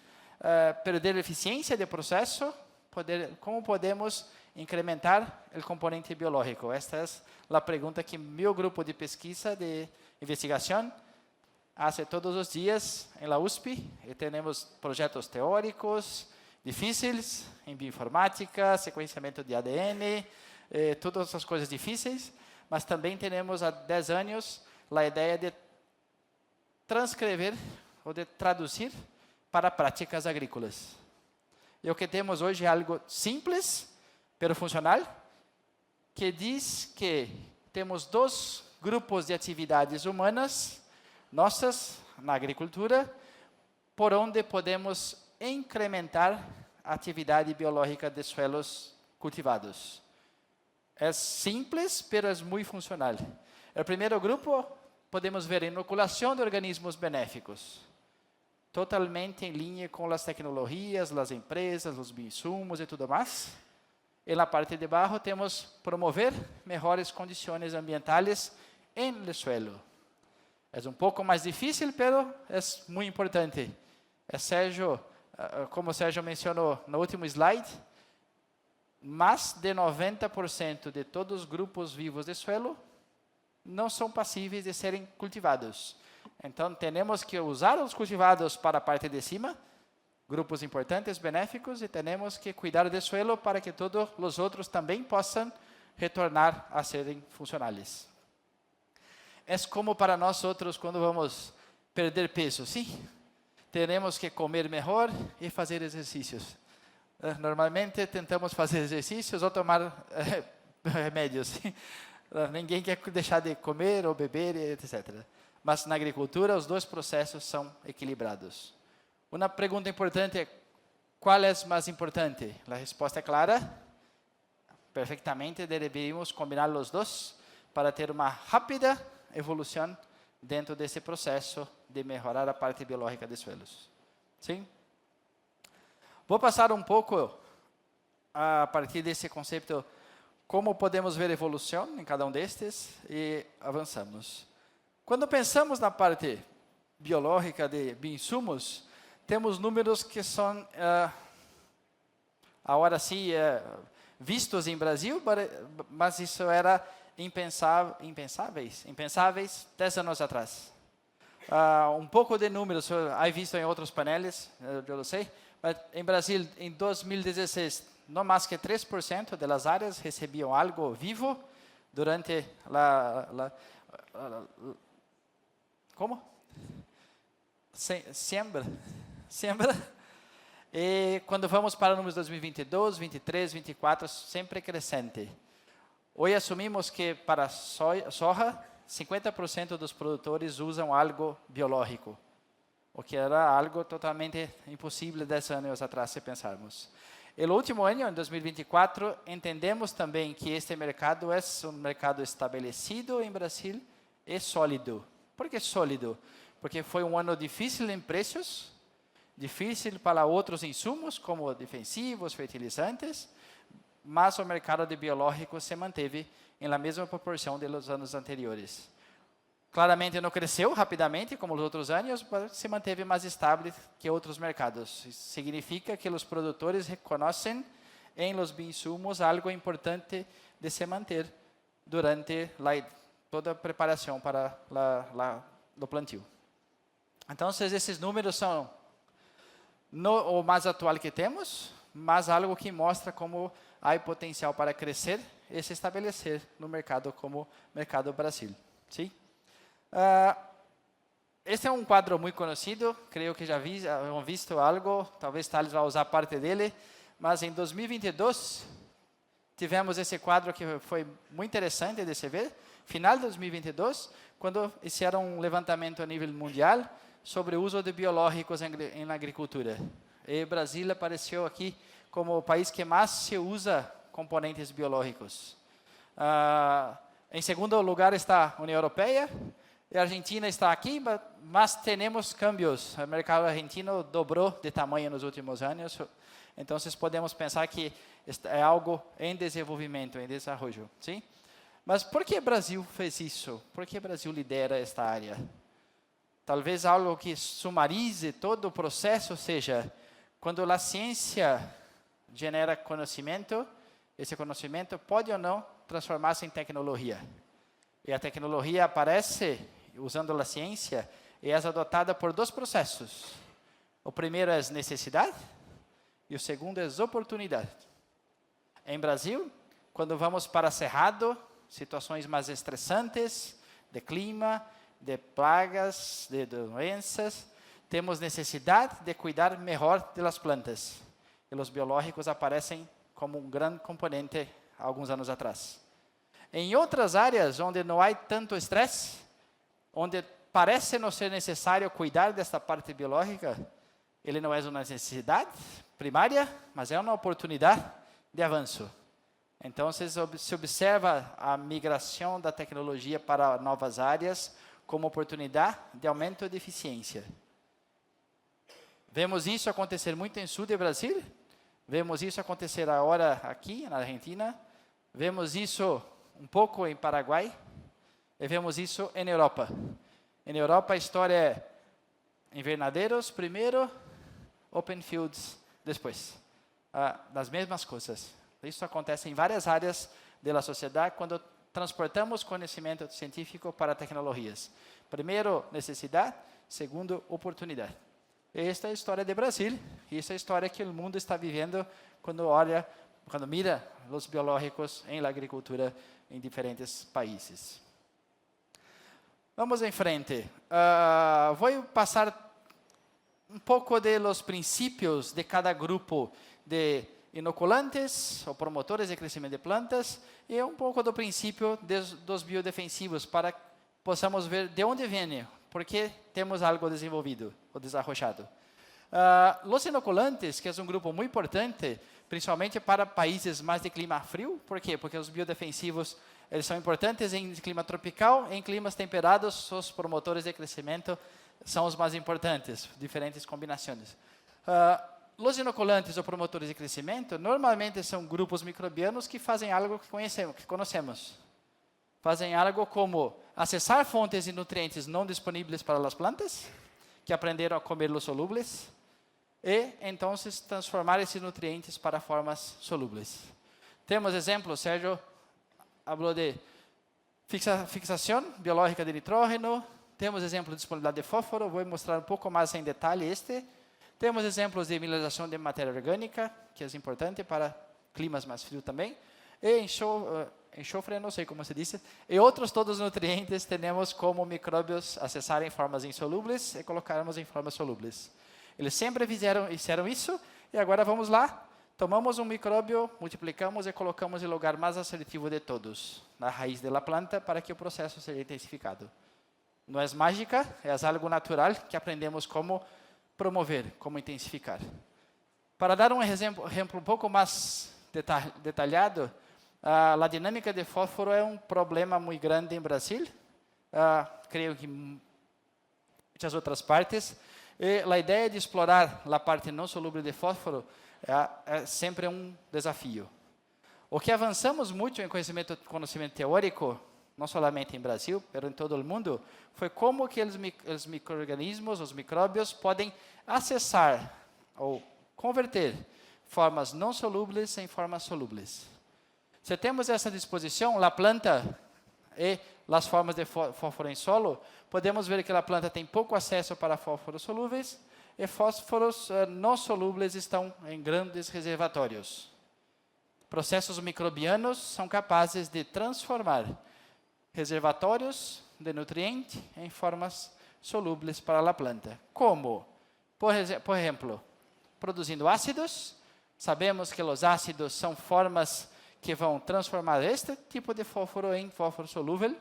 perder a eficiência do processo, como podemos incrementar o componente biológico? Esta é a pergunta que meu grupo de pesquisa, de investigação, faz todos os dias em la USP. E temos projetos teóricos difíceis em bioinformática, sequenciamento de ADN, todas essas coisas difíceis, mas também temos há 10 anos a ideia de transcrever ou de traduzir para práticas agrícolas. E o que temos hoje é algo simples, pero funcional, que diz que temos 2 grupos de atividades humanas nossas na agricultura, por onde podemos incrementar a atividade biológica de suelos cultivados. É simples, pero é muito funcional. O primeiro grupo, podemos ver inoculação de organismos benéficos, totalmente em linha com as tecnologias, as empresas, os bioinsumos e tudo mais. E na parte de baixo temos promover melhores condições ambientais em el suelo. É um pouco mais difícil, pero é muito importante. Como o Sérgio mencionou no último slide, mais de 90% de todos os grupos vivos de suelo não são passíveis de serem cultivados. Então, temos que usar os cultivados para a parte de cima, grupos importantes, benéficos, e temos que cuidar do suelo para que todos os outros também possam retornar a serem funcionais. É como para nós outros quando vamos perder peso, sim? Temos que comer melhor e fazer exercícios. Normalmente tentamos fazer exercícios ou tomar remédios. Sim? Ninguém quer deixar de comer ou beber, etc. Mas na agricultura os 2 processos são equilibrados. Uma pergunta importante é: qual é mais importante? A resposta é clara. Perfeitamente deveríamos combinar os 2 para ter uma rápida evolução dentro desse processo de melhorar a parte biológica dos suelos. Sim? Vou passar um pouco a partir desse conceito como podemos ver evolução em cada um destes e avançamos. Quando pensamos na parte biológica de bioinsumos, temos números que são agora sim vistos em Brasil, mas isso era impensáveis 10 anos atrás. Um pouco de números, aí visto em outros painéis, eu não sei, mas em Brasil, em 2016, não mais que 3% das áreas recebiam algo vivo durante como? Siembra. E quando vamos para números 2022, 23, 24, sempre crescente. Hoje assumimos que para soja, 50% dos produtores usam algo biológico, o que era algo totalmente impossível 10 anos atrás, se pensarmos. No último ano, em 2024, entendemos também que este mercado é um mercado estabelecido em Brasil e sólido. Por que sólido? Porque foi um ano difícil em preços, difícil para outros insumos, como defensivos, fertilizantes, mas o mercado de biológicos se manteve em la mesma proporção de los anos anteriores. Claramente não cresceu rapidamente como os outros anos, mas se manteve mais estável que outros mercados. Isso significa que os produtores reconhecem em los bioinsumos algo importante de se manter durante toda a preparação para o plantio. Então, esses números são o mais atual que temos, mas algo que mostra como há potencial para crescer e se estabelecer no mercado como mercado Brasil. Sim? Este é um quadro muito conhecido, creio que já han visto algo, talvez Thales vá usar parte dele, mas em 2022 tivemos esse quadro que foi muito interessante de se ver, final de 2022, quando fizeram um levantamento a nível mundial sobre o uso de biológicos na agricultura. E o Brasil apareceu aqui como o país que mais se usa componentes biológicos. Em segundo lugar está a União Europeia, a Argentina está aqui, mas temos cambios. O mercado argentino dobrou de tamanho nos últimos anos, então podemos pensar que é algo em desenvolvimento, em desenvolvimento. Sim? Mas por que o Brasil fez isso? Por que o Brasil lidera esta área? Talvez algo que sumarize todo o processo seja, quando a ciência genera conhecimento, esse conhecimento pode ou não transformar-se em tecnologia. E a tecnologia aparece usando a ciência e é adotada por dois processos. O primeiro é necessidade e o segundo é oportunidade. Em Brasil, quando vamos para Cerrado, situações mais estressantes de clima, de plagas, de doenças, temos necessidade de cuidar melhor das plantas. E os biológicos aparecem como um grande componente há alguns anos atrás. Em outras áreas onde não há tanto estresse, onde parece não ser necessário cuidar desta parte biológica, ele não é uma necessidade primária, mas é uma oportunidade de avanço. Então, se observa a migração da tecnologia para novas áreas como oportunidade de aumento de eficiência. Vemos isso acontecer muito em sul do Brasil, vemos isso acontecer agora aqui na Argentina, vemos isso um pouco em Paraguai, e vemos isso em Europa. Em Europa, a história é invernadeiros primeiro, open fields depois. Das mesmas coisas. Isso acontece em várias áreas da sociedade quando transportamos conhecimento científico para tecnologias. Primeiro, necessidade. Segundo, oportunidade. Esta é a história do Brasil. E esta é a história que o mundo está vivendo quando mira os biológicos em agricultura em diferentes países. Vamos em frente. Vou passar um pouco de los princípios de cada grupo de inoculantes ou promotores de crescimento de plantas e um pouco do princípio dos biodefensivos para que possamos ver de onde vem, porque temos algo desenvolvido ou desarrollado. Os inoculantes, que é um grupo muito importante, principalmente para países mais de clima frio. Por quê? Porque os biodefensivos eles são importantes em clima tropical, em climas temperados, os promotores de crescimento são os mais importantes, diferentes combinações. Os inoculantes ou promotores de crescimento normalmente são grupos microbianos que fazem algo que conhecemos. Fazem algo como acessar fontes de nutrientes não disponíveis para as plantas, que aprenderam a comer os solúveis, e então transformar esses nutrientes para formas solúveis. Temos exemplos, Sérgio falou de fixação biológica de nitrógeno, temos exemplos de disponibilidade de fósforo, vou mostrar um pouco mais em detalhe Temos exemplos de mineralização de matéria orgânica, que é importante para climas mais frios também, e enxofre, não sei como se diz, e outros todos os nutrientes temos como micróbios acessarem formas insolúveis e colocarmos em formas solúveis. Eles sempre fizeram isso, e agora vamos lá, tomamos um micróbio, multiplicamos e colocamos no lugar mais assertivo de todos, na raiz da planta, para que o processo seja intensificado. Não é mágica, é algo natural que aprendemos como promover, como intensificar. Para dar um exemplo um pouco mais detalhado, a dinâmica de fósforo é um problema muito grande em Brasil, creio que em muitas outras partes, e a ideia de explorar a parte não solúvel de fósforo é sempre um desafio. O que avançamos muito em conhecimento teórico, não somente em Brasil, mas em todo o mundo, foi como que os micro-organismos, os micróbios, podem acessar ou converter formas não solúveis em formas solúveis. Se temos essa disposição, a planta e as formas de fósforo em solo, podemos ver que a planta tem pouco acesso para fósforos solúveis e fósforos não solúveis estão em grandes reservatórios. Processos microbianos são capazes de transformar reservatórios de nutrientes em formas solúveis para a planta. Como? Por exemplo, produzindo ácidos. Sabemos que os ácidos são formas que vão transformar este tipo de fósforo em fósforo solúvel,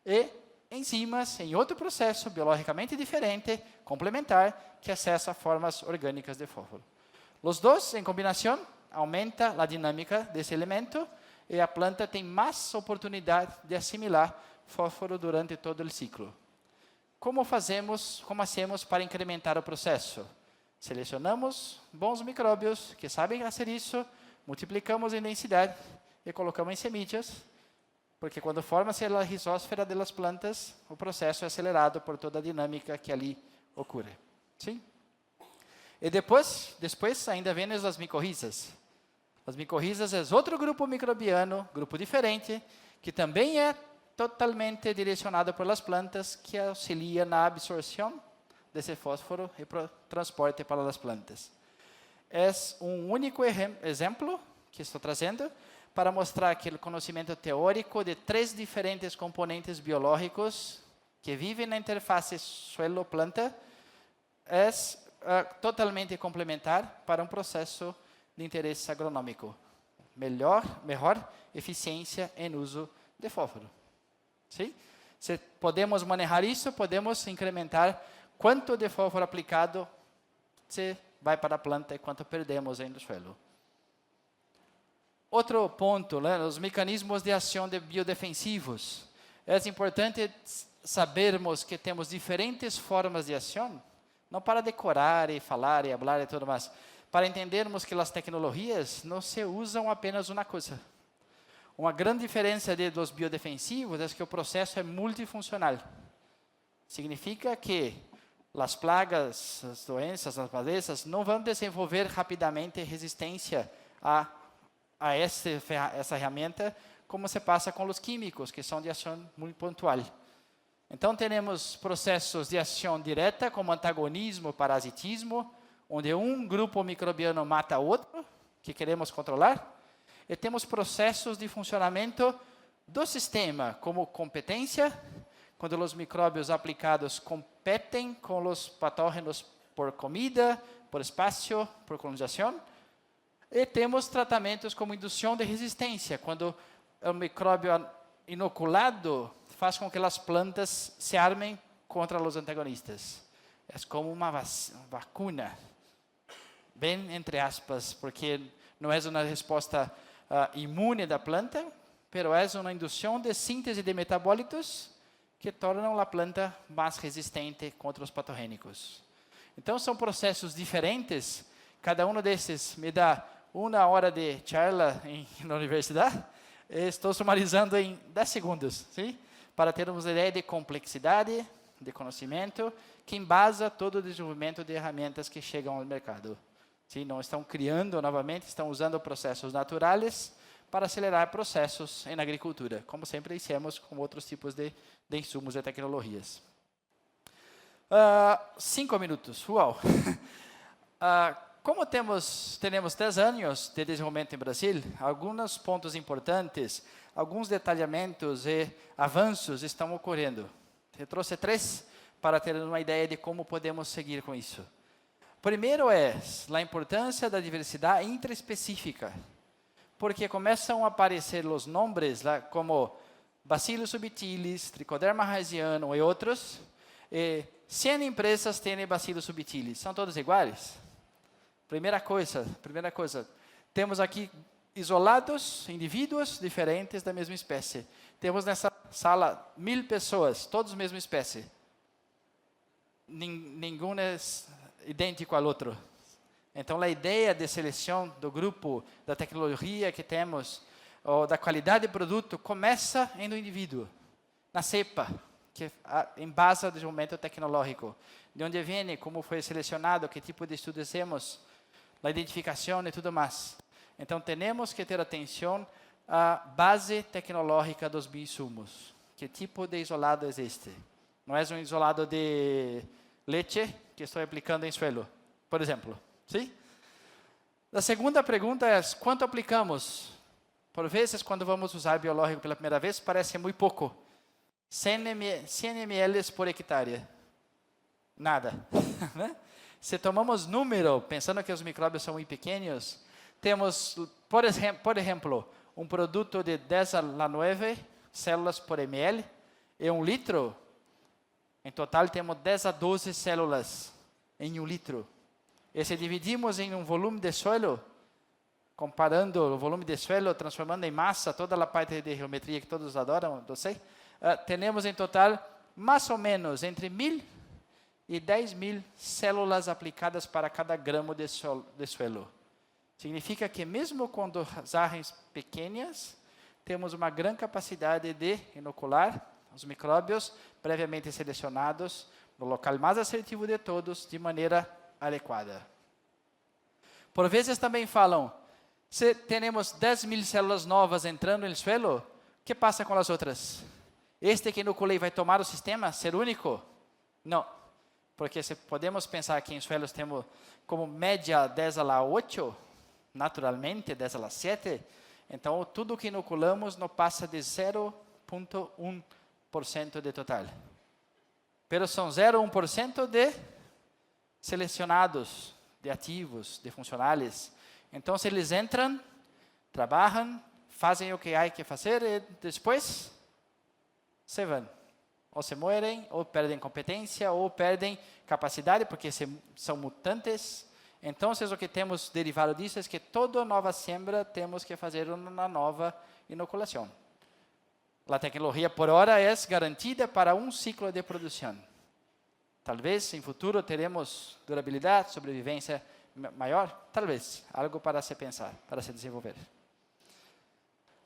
e enzimas em outro processo biologicamente diferente, complementar, que acessa formas orgânicas de fósforo. Os dois, em combinação, aumenta a dinâmica desse elemento e a planta tem mais oportunidade de assimilar fósforo durante todo o ciclo. Como hacemos para incrementar o processo? Selecionamos bons micróbios que sabem fazer isso, multiplicamos em densidade e colocamos em semídias, porque quando forma-se a rizósfera das plantas, o processo é acelerado por toda a dinâmica que ali ocorre. Sim? E depois ainda vêm as micorrizas. As micorrizas é outro grupo microbiano, grupo diferente, que também é totalmente direcionado pelas plantas, que auxilia na absorção desse fósforo e transporte para as plantas. É um único exemplo que estou trazendo para mostrar que o conhecimento teórico de 3 diferentes componentes biológicos que vivem na interface suelo-planta é totalmente complementar para um processo de interesse agronômico. Melhor eficiência em uso de fósforo. Sim? Se podemos manejar isso, podemos incrementar quanto de fósforo aplicado se vai para a planta e quanto perdemos no suelo. Outro ponto, os mecanismos de ação de biodefensivos. É importante sabermos que temos diferentes formas de ação, não para decorar e falar e falar e tudo mais, para entendermos que as tecnologias não se usam apenas uma coisa. Uma grande diferença dos biodefensivos é que o processo é multifuncional. Significa que as plagas, as doenças, as malezas não vão desenvolver rapidamente resistência a essa ferramenta, como se passa com os químicos, que são de ação muito pontual. Então, temos processos de ação direta, como antagonismo, parasitismo, onde um grupo microbiano mata outro, que queremos controlar. E temos processos de funcionamento do sistema, como competência, quando os micróbios aplicados competem com os patógenos por comida, por espaço, por colonização. E temos tratamentos como indução de resistência, quando o micróbio inoculado faz com que as plantas se armem contra os antagonistas. É como uma vacuna, bem entre aspas, porque não é uma resposta imune da planta, mas é uma indução de síntese de metabólitos que tornam a planta mais resistente contra os patogênicos. Então, são processos diferentes. Cada um desses me dá 1 hora de charla na universidade. Estou sumarizando em 10 segundos, sim? Para termos uma ideia de complexidade, de conhecimento, que embasa todo o desenvolvimento de ferramentas que chegam ao mercado. Sim? Não estão criando novamente, estão usando processos naturais para acelerar processos na agricultura, como sempre fizemos com outros tipos de insumos e tecnologias. 5 minutos, uau! Como temos 3 anos de desenvolvimento em Brasil, alguns pontos importantes, alguns detalhamentos e avanços estão ocorrendo. Eu trouxe 3 para ter uma ideia de como podemos seguir com isso. Primeiro é a importância da diversidade intraespecífica, porque começam a aparecer os nomes como Bacillus subtilis, Trichoderma raisiano e outros, e 100 empresas têm Bacillus subtilis. São todos iguais? Primeira coisa, temos aqui isolados indivíduos diferentes da mesma espécie. Temos nessa sala 1000 pessoas, todos da mesma espécie. Nenhum é idêntico ao outro. Então, a ideia de seleção do grupo, da tecnologia que temos, ou da qualidade do produto, começa no indivíduo, na cepa, que em base ao desenvolvimento tecnológico. De onde vem, como foi selecionado, que tipo de estudos temos, a identificação e tudo mais. Então, temos que ter atenção à base tecnológica dos bioinsumos. Que tipo de isolado existe? Não é um isolado de leite que estou aplicando em suelo, por exemplo. Sim? A segunda pergunta é, quanto aplicamos? Por vezes, quando vamos usar biológico pela primeira vez, parece muito pouco. 100 ml por hectare. Nada. Né? Se tomamos número, pensando que os micróbios são muito pequenos, temos, por exemplo, um produto de 10 a 9 células por ml e 1 litro. Em total, temos 10 a 12 células em 1 litro. E se dividimos em um volume de suelo, comparando o volume de suelo, transformando em massa toda a parte de geometria que todos adoram, não sei, temos em total, mais ou menos, entre 1.000 e 10.000 células aplicadas para cada gramo de suelo. Significa que mesmo com dosagens pequenas, temos uma grande capacidade de inocular os micróbios previamente selecionados no local mais assertivo de todos, de maneira adequada. Por vezes também falam, se temos 10.000 células novas entrando no suelo, o que passa com as outras? Este que inoculei vai tomar o sistema, ser único? Não, porque se podemos pensar que em suelos temos como média 10 a la 8, naturalmente 10 a la 7, então tudo que inoculamos não passa de 0,1% de total. Pero são 0,1% de selecionados, de ativos, de funcionais. Então, se eles entram, trabalham, fazem o que há que fazer e depois se vão. Ou se morrem, ou perdem competência, ou perdem capacidade, porque são mutantes. Então, o que temos derivado disso é que toda nova siembra temos que fazer uma nova inoculação. A tecnologia, por hora, é garantida para um ciclo de produção. Talvez, em futuro, teremos durabilidade, sobrevivência maior? Talvez. Algo para se pensar, para se desenvolver.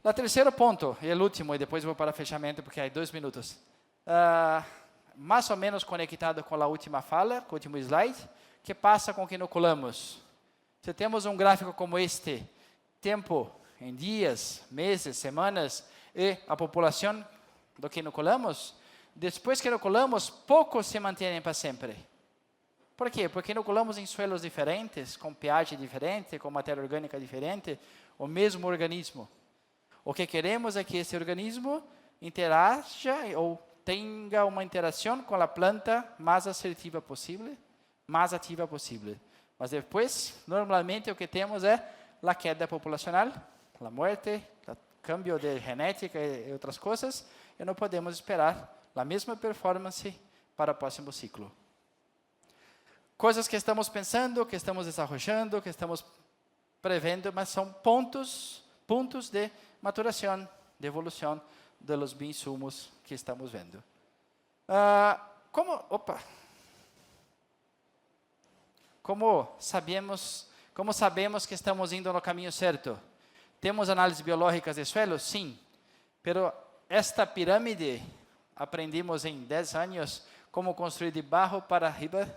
O terceiro ponto, e o último, e depois vou para o fechamento, porque há 2 minutos. Mais ou menos conectado com a última fala, com o último slide, que passa com o que inoculamos. Se temos um gráfico como este, tempo em dias, meses, semanas, e a população do que inoculamos, depois que inoculamos, poucos se mantêm para sempre. Por quê? Porque inoculamos em suelos diferentes, com pH diferente, com matéria orgânica diferente, o mesmo organismo. O que queremos é que esse organismo interaja ou tenha uma interação com a planta mais assertiva possível, mais ativa possível. Mas depois, normalmente, o que temos é a queda populacional, a morte, o cambio de genética e outras coisas, e não podemos esperar a mesma performance para o próximo ciclo. Coisas que estamos pensando, que estamos desenvolvendo, que estamos prevendo, mas são pontos de maturação, de evolução dos bioinsumos que estamos vendo. Como sabemos que estamos indo no caminho certo? Temos análises biológicas de suelo? Sim. Pero esta pirâmide, aprendimos em 10 anos como construir de barro para arriba,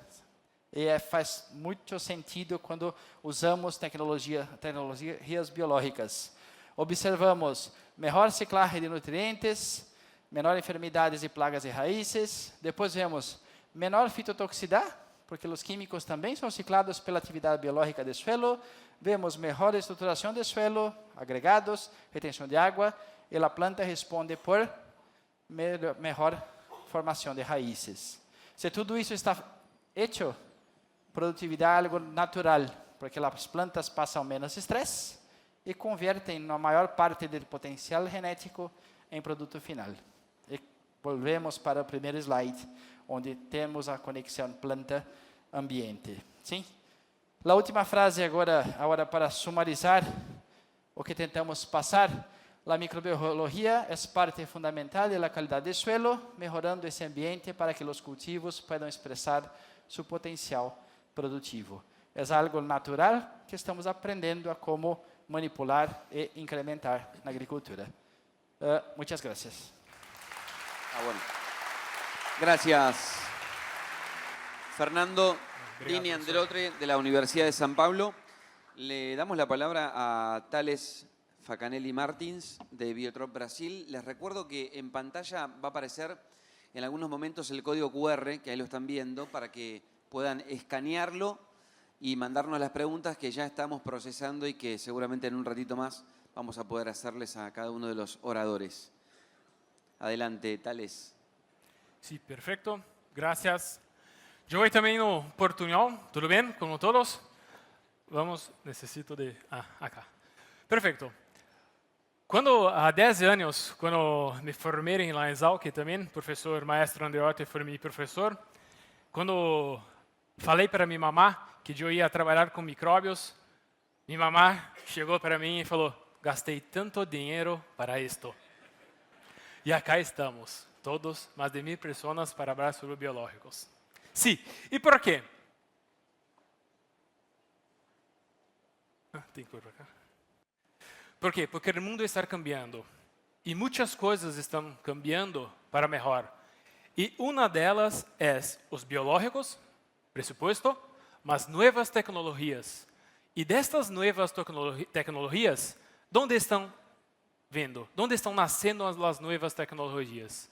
e faz muito sentido quando usamos tecnologias biológicas. Observamos melhor ciclagem de nutrientes, menor enfermidades e plagas de raízes. Depois vemos menor fitotoxicidade, porque os químicos também são ciclados pela atividade biológica do suelo. Vemos melhor estruturação do suelo, agregados, retenção de água, e a planta responde por melhor formação de raízes. Se tudo isso está hecho, produtividade é algo natural, porque as plantas passam menos estresse e convertem na maior parte do potencial genético em produto final. E volvemos para o primeiro slide, onde temos a conexão planta-ambiente. Sim? A última frase agora para sumarizar o que tentamos passar. A microbiologia é parte fundamental da qualidade do suelo, melhorando esse ambiente para que os cultivos possam expressar seu potencial produtivo. É algo natural que estamos aprendendo a como manipular e incrementar na agricultura. Muchas gracias. Bueno. Gracias, Fernando. Dini Androtre, de la Universidad de San Pablo. Le damos la palabra a Thales Facanelli Martins, de Biotrop Brasil. Les recuerdo que en pantalla va a aparecer en algunos momentos el código QR, que ahí lo están viendo, para que puedan escanearlo y mandarnos las preguntas que ya estamos procesando y que seguramente en un ratito más vamos a poder hacerles a cada uno de los oradores. Adelante, Thales. Sí, perfecto. Gracias. Yo voy también no portuñol. ¿Todo bien? ¿Como todos? Vamos, necesito de... acá. Perfecto. Quando há 10 anos, quando me formei em la Exalc também, professor maestro Andreotti foi meu professor, quando falei para minha mamá que eu ia trabalhar com micróbios, minha mamá chegou para mim e falou: gastei tanto dinheiro para isto. E acá estamos, todos, mais de 1000 pessoas para falar sobre biológicos. Sim, e por quê? Tem que ir para cá. Por quê? Porque o mundo está cambiando. E muitas coisas estão cambiando para melhor. E uma delas é os biológicos, pressuposto, mas novas tecnologias. E destas novas tecnologias, onde estão vindo? Onde estão nascendo as novas tecnologias?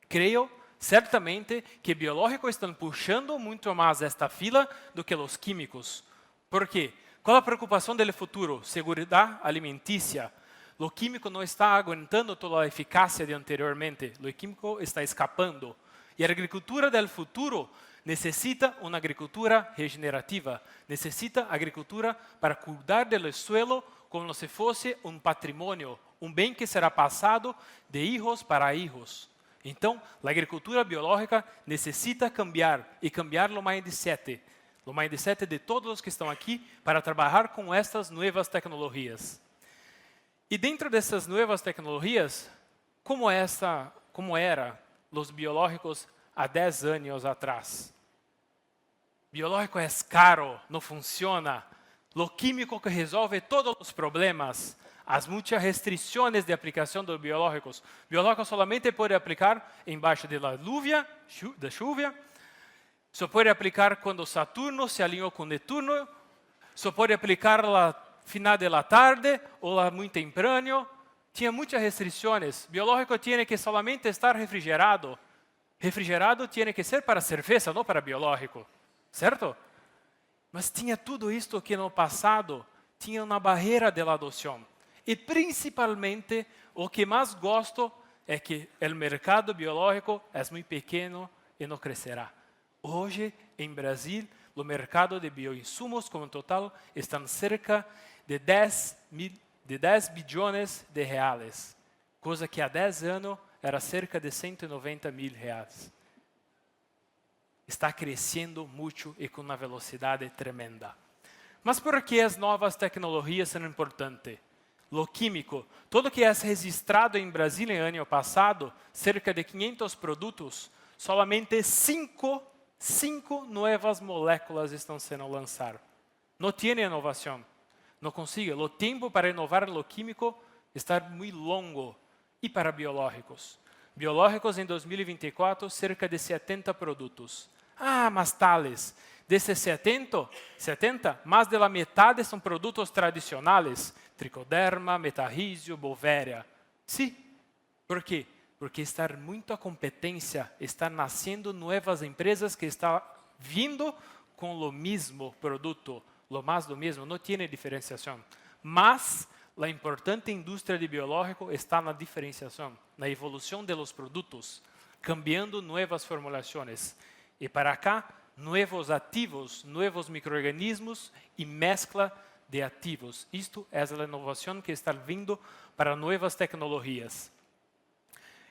Creio, certamente, que biológicos estão puxando muito mais esta fila do que os químicos. Por quê? Qual a preocupação do futuro? Segurança alimentícia. O químico não está aguentando toda a eficácia de anteriormente. O químico está escapando. E a agricultura do futuro necessita uma agricultura regenerativa. Necessita agricultura para cuidar do suelo como se fosse um patrimônio, um bem que será passado de hijos para hijos. Então, a agricultura biológica necessita cambiar e cambiar o mindset. O mindset de todos os que estão aqui para trabalhar com estas novas tecnologias. E dentro dessas novas tecnologias, como eram os biológicos há 10 anos atrás? Biológico é caro, não funciona. O químico que resolve todos os problemas. As muitas restrições de aplicação dos biológicos. Biológico solamente pode aplicar embaixo da chuva. Só pode aplicar quando Saturno se alinhou com Netuno. Só pode aplicar no final da tarde ou muito temprano. Tinha muitas restrições. Biológico tem que solamente estar refrigerado. Refrigerado tem que ser para cerveja, não para biológico. Certo? Mas tinha tudo isto que no passado tinha uma barreira de adoção. E principalmente, o que mais gosto é que o mercado biológico é muito pequeno e não crescerá. Hoje, em Brasil, o mercado de bioinsumos como total está cerca de 10 bilhões de reais, coisa que há 10 anos era cerca de 190 mil reais. Está crescendo muito e com uma velocidade tremenda. Mas por que as novas tecnologias são importantes? O químico, tudo que é registrado em Brasil em ano passado, cerca de 500 produtos, somente 5 novas moléculas estão sendo lançadas. Não tem inovação. Não consigo. O tempo para inovar o químico está muito longo. E para biológicos? Biológicos em 2024, cerca de 70 produtos. Mas Thales, desses 70, mais da metade são produtos tradicionais. Tricoderma, Metarrhizio, Bovéria. Sim. Por quê? Porque está muita competência, está nascendo novas empresas que estão vindo com o mesmo produto, o mais do mesmo, não tem diferenciação. Mas a importante indústria de biológico está na diferenciação, na evolução dos produtos, cambiando novas formulações. E para cá, novos ativos, novos micro-organismos e mescla de ativos. Isto é a inovação que está vindo para novas tecnologias.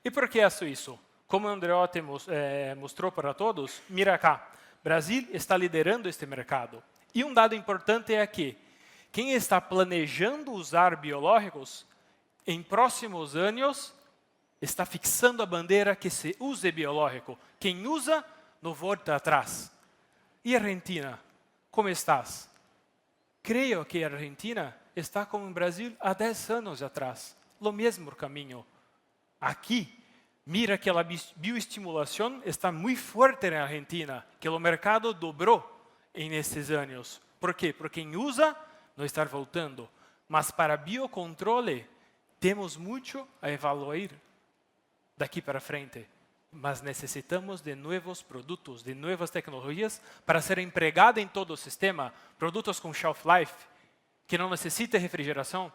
E por que isso? Como o Andreotti mostrou para todos, mira cá, Brasil está liderando este mercado. E um dado importante é que quem está planejando usar biológicos, em próximos anos, está fixando a bandeira que se use biológico. Quem usa, não volta atrás. E Argentina, como estás? creio que a Argentina está como o Brasil há 10 anos atrás, o mesmo caminho. Aqui, mira que a bioestimulação está muito forte na Argentina, que o mercado dobrou nesses anos. Por quê? Porque quem usa não está voltando. Mas para biocontrole, temos muito a evaluar daqui para frente. Mas necessitamos de novos produtos, de novas tecnologias para ser empregada em todo o sistema. Produtos com shelf life, que não necessitam refrigeração.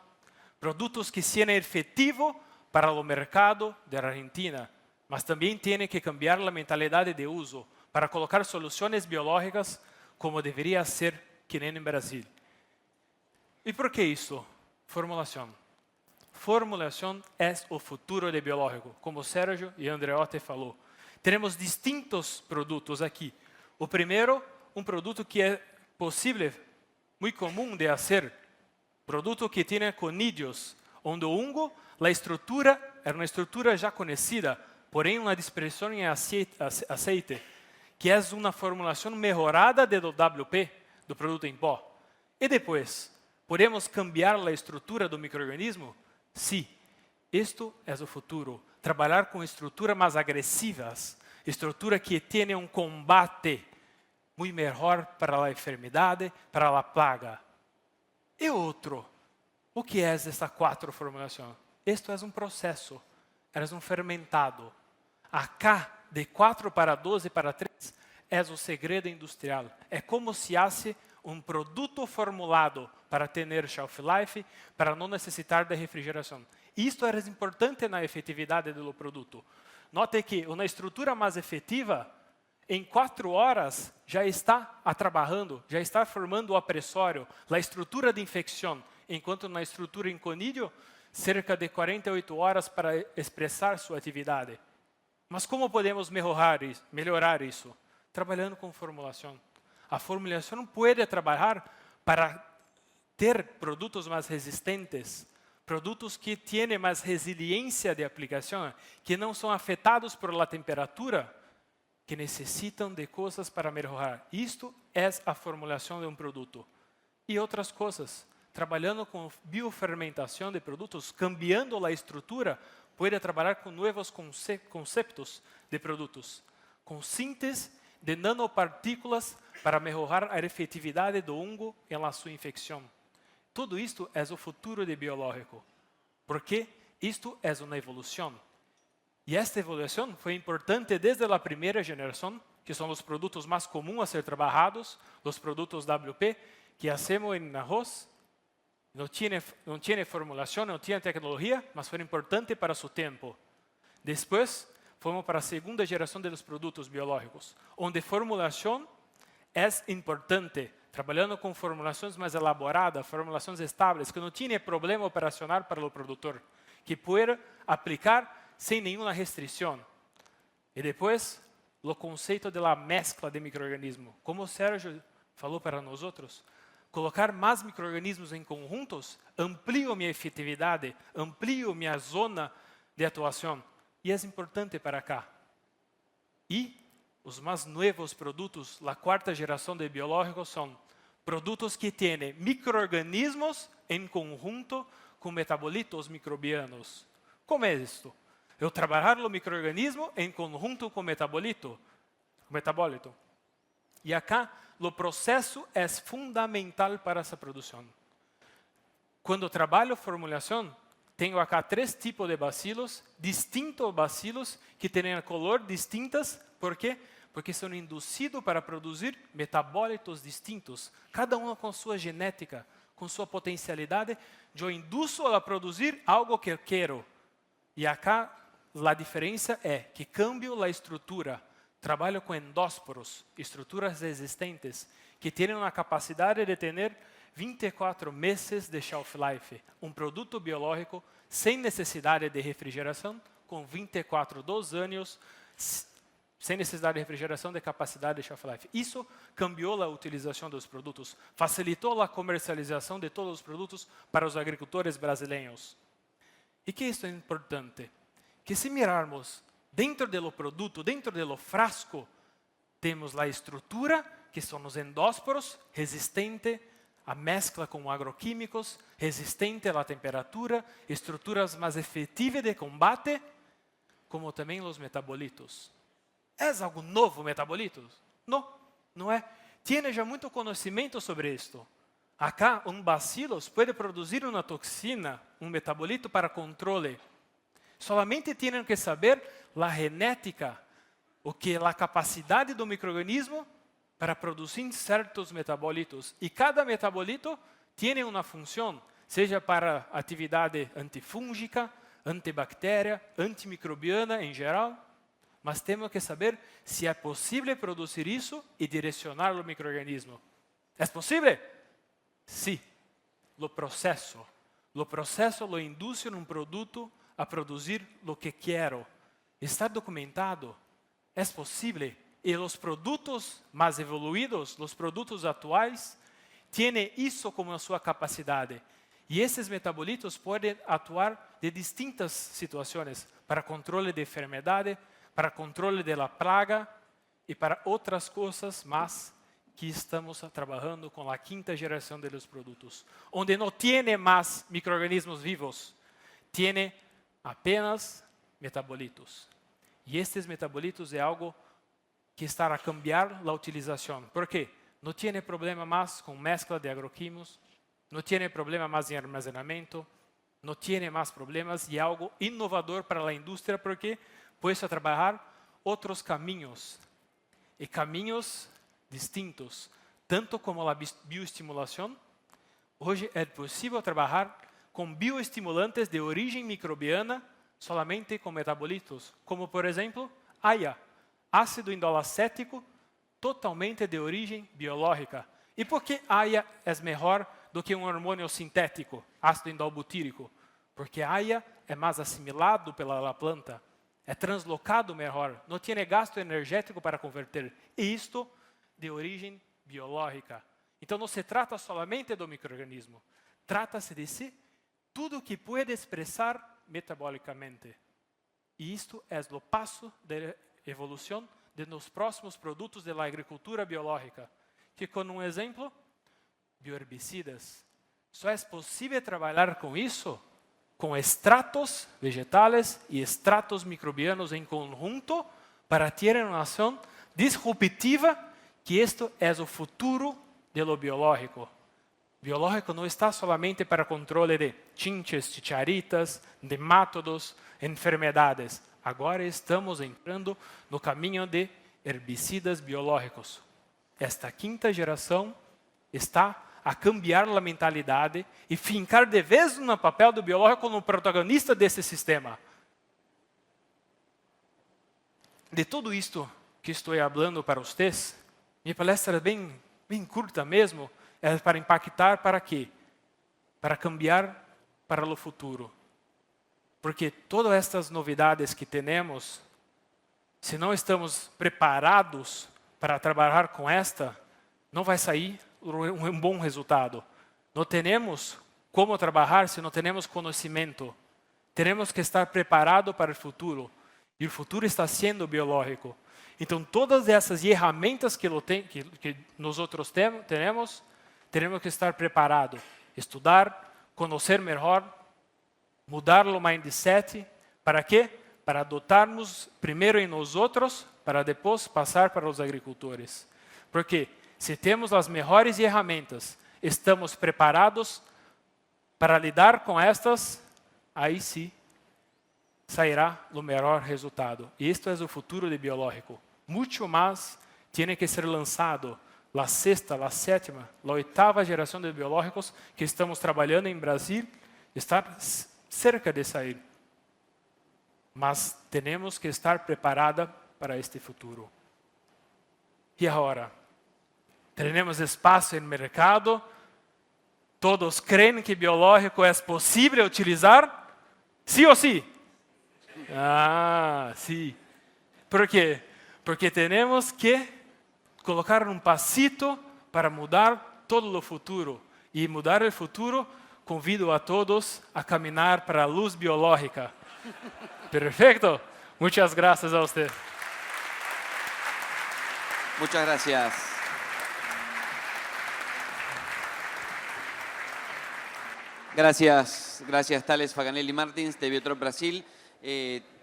Produtos que sejam efetivos para o mercado da Argentina. Mas também tem que cambiar a mentalidade de uso para colocar soluções biológicas como deveria ser que nem em Brasil. E por que isso? Formulação. Formulação é o futuro do biológico, como Sérgio e Andreotti falou. Temos distintos produtos aqui. O primeiro, um produto que é possível, muito comum de fazer, produto que tem conídeos, onde o fungo, a estrutura é uma estrutura já conhecida, porém uma dispersão em aceite, que é uma formulação melhorada do WP, do produto em pó. E depois, podemos cambiar a estrutura do microorganismo? Sim, isto é o futuro. Trabalhar com estruturas mais agressivas, estrutura que tenha um combate muito melhor para a enfermidade, para a plaga. E outro, o que é essa 4 formulação? Isto é um processo, é um fermentado. Acá, de 4 para 12 para 3, é o segredo industrial. É como se hace um produto formulado para ter shelf life, para não necessitar de refrigeração. Isto é importante na efetividade do produto. Note que uma estrutura mais efetiva, em 4 horas, já está trabalhando, já está formando o apressório, a estrutura de infecção, enquanto na estrutura em conídeo, cerca de 48 horas para expressar sua atividade. Mas como podemos melhorar isso? Trabalhando com formulação. A formulação pode trabalhar para ter produtos mais resistentes, produtos que têm mais resiliência de aplicação, que não são afetados por la temperatura, que necessitam de coisas para melhorar. Isto é a formulação de um produto. E outras coisas, trabalhando com biofermentação de produtos, cambiando a estrutura, pode trabalhar com novos conceitos de produtos, com síntese de nanopartículas para melhorar a efetividade do fungo em sua infecção. Tudo isto é o futuro do biológico, porque isto é uma evolução. E esta evolução foi importante desde a primeira geração, que são os produtos mais comuns a ser trabalhados, os produtos WP, que hacemos em arroz. Não tinha formulação, não tinha tecnologia, mas foi importante para seu tempo. Depois, fomos para a segunda geração dos produtos biológicos, onde formulação é importante, trabalhando com formulações mais elaboradas, formulações estáveis, que não tinha problema operacional para o produtor, que pode aplicar sem nenhuma restrição. E depois, o conceito da mescla de micro-organismos. Como o Sérgio falou para nós outros, colocar mais micro-organismos em conjuntos amplia minha efetividade, amplia minha zona de atuação. E é importante para cá. E os mais novos produtos, a 4ª geração de biológicos, são produtos que têm micro-organismos em conjunto com metabolitos microbianos. Como é isto? Eu trabalhar o micro-organismo em conjunto com metabólito. E acá, o processo é fundamental para essa produção. Quando trabalho formulação, tenho acá 3 tipos de bacilos, distintos bacilos, que têm cor distintas. Por quê? Porque são induzidos para produzir metabólitos distintos, cada um com sua genética, com sua potencialidade. Eu induzo a produzir algo que eu quero. E acá, a diferença é que cambio a estrutura. Trabalho com endósporos, estruturas existentes, que têm a capacidade de ter 24 meses de shelf life. Um produto biológico sem necessidade de refrigeração, com 2 anos, sem necessidade de refrigeração, de capacidade de shelf life. Isso cambiou a utilização dos produtos, facilitou a comercialização de todos os produtos para os agricultores brasileiros. E que isso é importante? Que se mirarmos dentro do produto, dentro do frasco, temos a estrutura, que são os endósporos, resistente a mescla com agroquímicos, resistente à temperatura, estruturas mais efetivas de combate, como também os metabolitos. É algo novo, metabolitos? Não, não é. Tiene já muito conhecimento sobre isto. Acá, bacillus pode produzir uma toxina, metabolito para controle. Solamente tienen que saber a genética, o que é a capacidade do microorganismo para produzir certos metabolitos. E cada metabolito tem uma função, seja para atividade antifúngica, antibactéria, antimicrobiana em geral. Mas temos que saber se é possível produzir isso e direcionar o microorganismo. É possível? Sim. O processo lo induz um produto a produzir o que quero. Está documentado. É possível. E os produtos mais evoluídos, os produtos atuais, têm isso como a sua capacidade. E esses metabolitos podem atuar de distintas situações, para controle de enfermidade, para controle da praga e para outras coisas mais que estamos trabalhando com a quinta geração dos produtos, onde não tem mais micro-organismos vivos, tem apenas metabolitos. E estes metabolitos é algo que está a cambiar a utilização. Por quê? Não tem problema mais com mescla de agroquímicos, não tem problema mais em armazenamento, não tem mais problemas e é algo inovador para a indústria porque pode trabalhar outros caminhos e caminhos distintos, tanto como a bioestimulação. Hoje é possível trabalhar com bioestimulantes de origem microbiana solamente com metabolitos, como por exemplo, AIA, ácido indolacético, totalmente de origem biológica. E por que AIA é melhor do que um hormônio sintético, ácido indolbutírico? Porque AIA é mais assimilado pela planta, é translocado melhor, não tem gasto energético para converter. E isto de origem biológica. Então não se trata somente do microorganismo, trata-se de si tudo que pode expressar metabolicamente. E isto é o passo de evolução de nos próximos produtos da agricultura biológica, que com um exemplo, bioherbicidas. Só é possível trabalhar com isso com extratos vegetais e extratos microbianos em conjunto para ter uma ação disruptiva, que isto é o futuro de lo biológico. Biológico não está solamente para controle de chinches, chicharitas, nematodos, enfermedades. Agora estamos entrando no caminho de herbicidas biológicos. Esta quinta geração está a cambiar a mentalidade e fincar de vez no papel do biológico como protagonista desse sistema. De tudo isto que estou falando para vocês, minha palestra é bem curta mesmo, é para impactar para quê? Para cambiar para o futuro. Porque todas estas novidades que temos, se não estamos preparados para trabalhar com esta, não vai sair um bom resultado. Não temos como trabalhar se não temos conhecimento. Temos que estar preparados para o futuro. E o futuro está sendo biológico. Então, todas essas ferramentas que nós outros temos que estar preparados. Estudar, conhecer melhor, mudar o mindset. Para quê? Para adotarmos primeiro em nós outros, para depois passar para os agricultores. Porque se temos as melhores ferramentas, estamos preparados para lidar com estas, aí sim sairá o melhor resultado. E isto é o futuro de biológico. Muito mais tem que ser lançado a sexta, a sétima, a oitava geração de biológicos que estamos trabalhando em Brasil, está cerca de sair. Mas temos que estar preparados para este futuro. E agora? Temos espaço no mercado? Todos creem que biológico é possível utilizar? Sim ou sim? Ah, sim. Por quê? Porque temos que colocar um passito para mudar todo o futuro. E mudar o futuro, convido a todos a caminhar para a luz biológica. Perfeito? Muitas graças a você. Muchas gracias. Gracias, Thales Faganelli Martins, de Biotrop Brasil.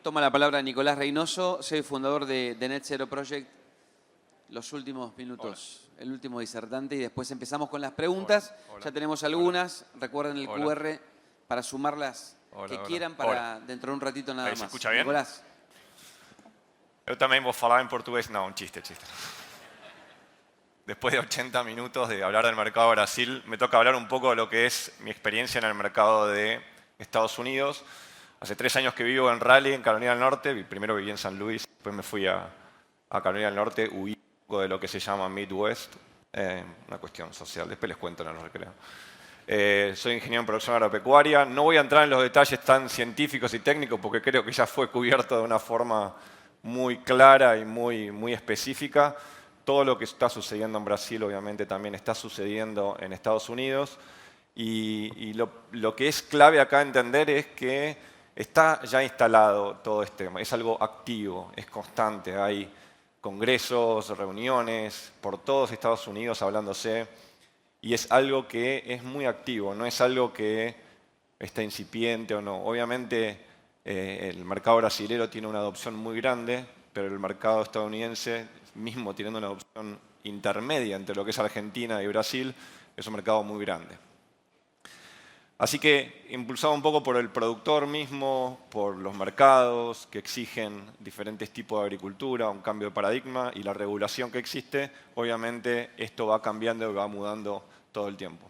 Toma la palabra Nicolás Reynoso, soy fundador de Net Zero Project. Los últimos minutos, el último disertante, y después empezamos con las preguntas. Hola. Ya tenemos algunas. Recuerden el Hola. QR para sumarlas que quieran para dentro de un ratito nada Ahí más. se escucha bien? Nicolás. Eu também vou falar en portugués. No, un chiste. Después de 80 minutos de hablar del mercado de Brasil, me toca hablar un poco de lo que es mi experiencia en el mercado de Estados Unidos. Hace 3 años que vivo en Raleigh, en Carolina del Norte. Primero viví en San Luis, después me fui a Carolina del Norte, huí un poco de lo que se llama Midwest, una cuestión social. Después les cuento en los recreos. Soy ingeniero en producción agropecuaria. No voy a entrar en los detalles tan científicos y técnicos porque creo que ya fue cubierto de una forma muy clara y muy específica. Todo lo que está sucediendo en Brasil obviamente también está sucediendo en Estados Unidos. Y lo que es clave acá entender es que está ya instalado todo este tema. Es algo activo, es constante. Hay congresos, reuniones por todos Estados Unidos hablándose. Y es algo que es muy activo, no es algo que está incipiente o no. Obviamente el mercado brasilero tiene una adopción muy grande, pero el mercado estadounidense, mismo teniendo una adopción intermedia entre lo que es Argentina y Brasil, es un mercado muy grande. Así que, impulsado un poco por el productor mismo, por los mercados que exigen diferentes tipos de agricultura, un cambio de paradigma y la regulación que existe, obviamente esto va cambiando y va mudando todo el tiempo.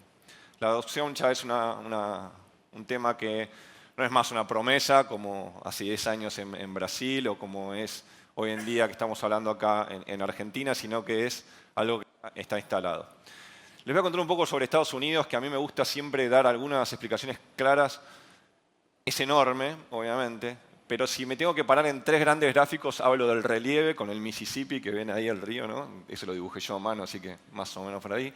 La adopción ya es un tema que no es más una promesa como hace 10 años en Brasil o como es hoy en día que estamos hablando acá en Argentina, sino que es algo que está instalado. Les voy a contar un poco sobre Estados Unidos, que a mí me gusta siempre dar algunas explicaciones claras. Es enorme, obviamente, pero si me tengo que parar en 3 grandes gráficos, hablo del relieve con el Mississippi, que ven ahí el río, ¿no? Ese lo dibujé yo a mano, así que más o menos por ahí.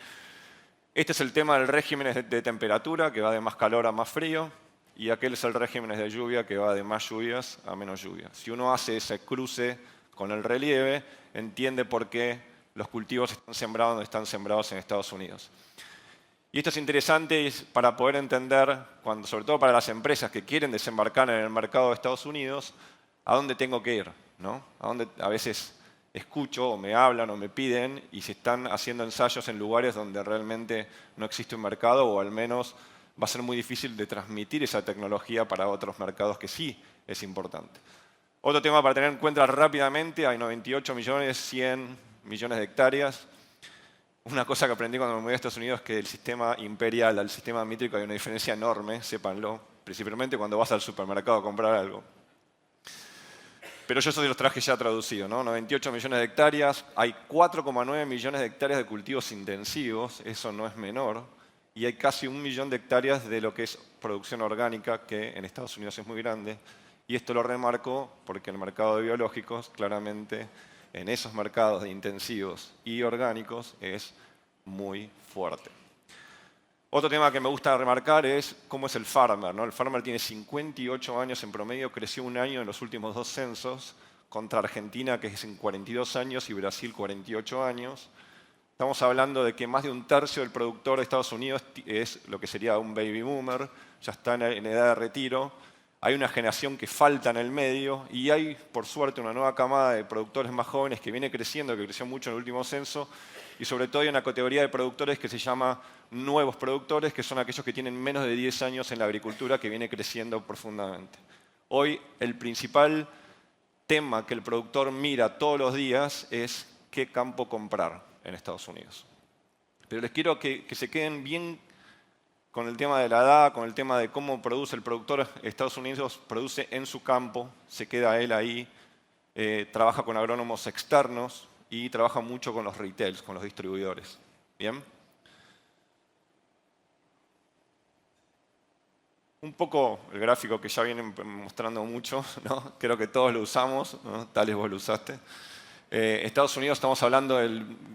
Este es el tema del régimen de temperatura, que va de más calor a más frío, y aquel es el régimen de lluvia, que va de más lluvias a menos lluvias. Si uno hace ese cruce con el relieve, entiende por qué los cultivos están sembrados donde están sembrados en Estados Unidos. Y esto es interesante para poder entender, sobre todo para las empresas que quieren desembarcar en el mercado de Estados Unidos, a dónde tengo que ir, ¿no? A dónde a veces escucho o me hablan o me piden y se están haciendo ensayos en lugares donde realmente no existe un mercado o al menos va a ser muy difícil de transmitir esa tecnología para otros mercados que sí es importante. Otro tema para tener en cuenta rápidamente, hay 98 millones, 100 millones de hectáreas. Una cosa que aprendí cuando me mudé a Estados Unidos es que del sistema imperial al sistema métrico hay una diferencia enorme, sépanlo, principalmente cuando vas al supermercado a comprar algo. Pero yo eso los traje ya traducido, ¿no? 98 millones de hectáreas, hay 4,9 millones de hectáreas de cultivos intensivos, eso no es menor, y hay casi 1 millón de hectáreas de lo que es producción orgánica, que en Estados Unidos es muy grande, y esto lo remarco porque el mercado de biológicos, claramente, en esos mercados de intensivos y orgánicos es muy fuerte. Otro tema que me gusta remarcar es cómo es el farmer, ¿no? El farmer tiene 58 años en promedio, creció 1 año en los últimos 2 censos, contra Argentina, que es en 42 años, y Brasil 48 años. Estamos hablando de que más de 1/3 del productor de Estados Unidos es lo que sería un baby boomer, ya está en edad de retiro. Hay una generación que falta en el medio y hay, por suerte, una nueva camada de productores más jóvenes que viene creciendo, que creció mucho en el último censo, y sobre todo hay una categoría de productores que se llama nuevos productores, que son aquellos que tienen menos de 10 años en la agricultura, que viene creciendo profundamente. Hoy el principal tema que el productor mira todos los días es qué campo comprar en Estados Unidos. Pero les quiero que se queden bien con el tema de la edad, con el tema de cómo produce el productor. Estados Unidos produce en su campo, se queda él ahí, trabaja con agrónomos externos y trabaja mucho con los retails, con los distribuidores. ¿Bien? Un poco el gráfico que ya vienen mostrando mucho, ¿no? Creo que todos lo usamos, ¿no? Tales vos lo usaste. Estados Unidos, estamos hablando,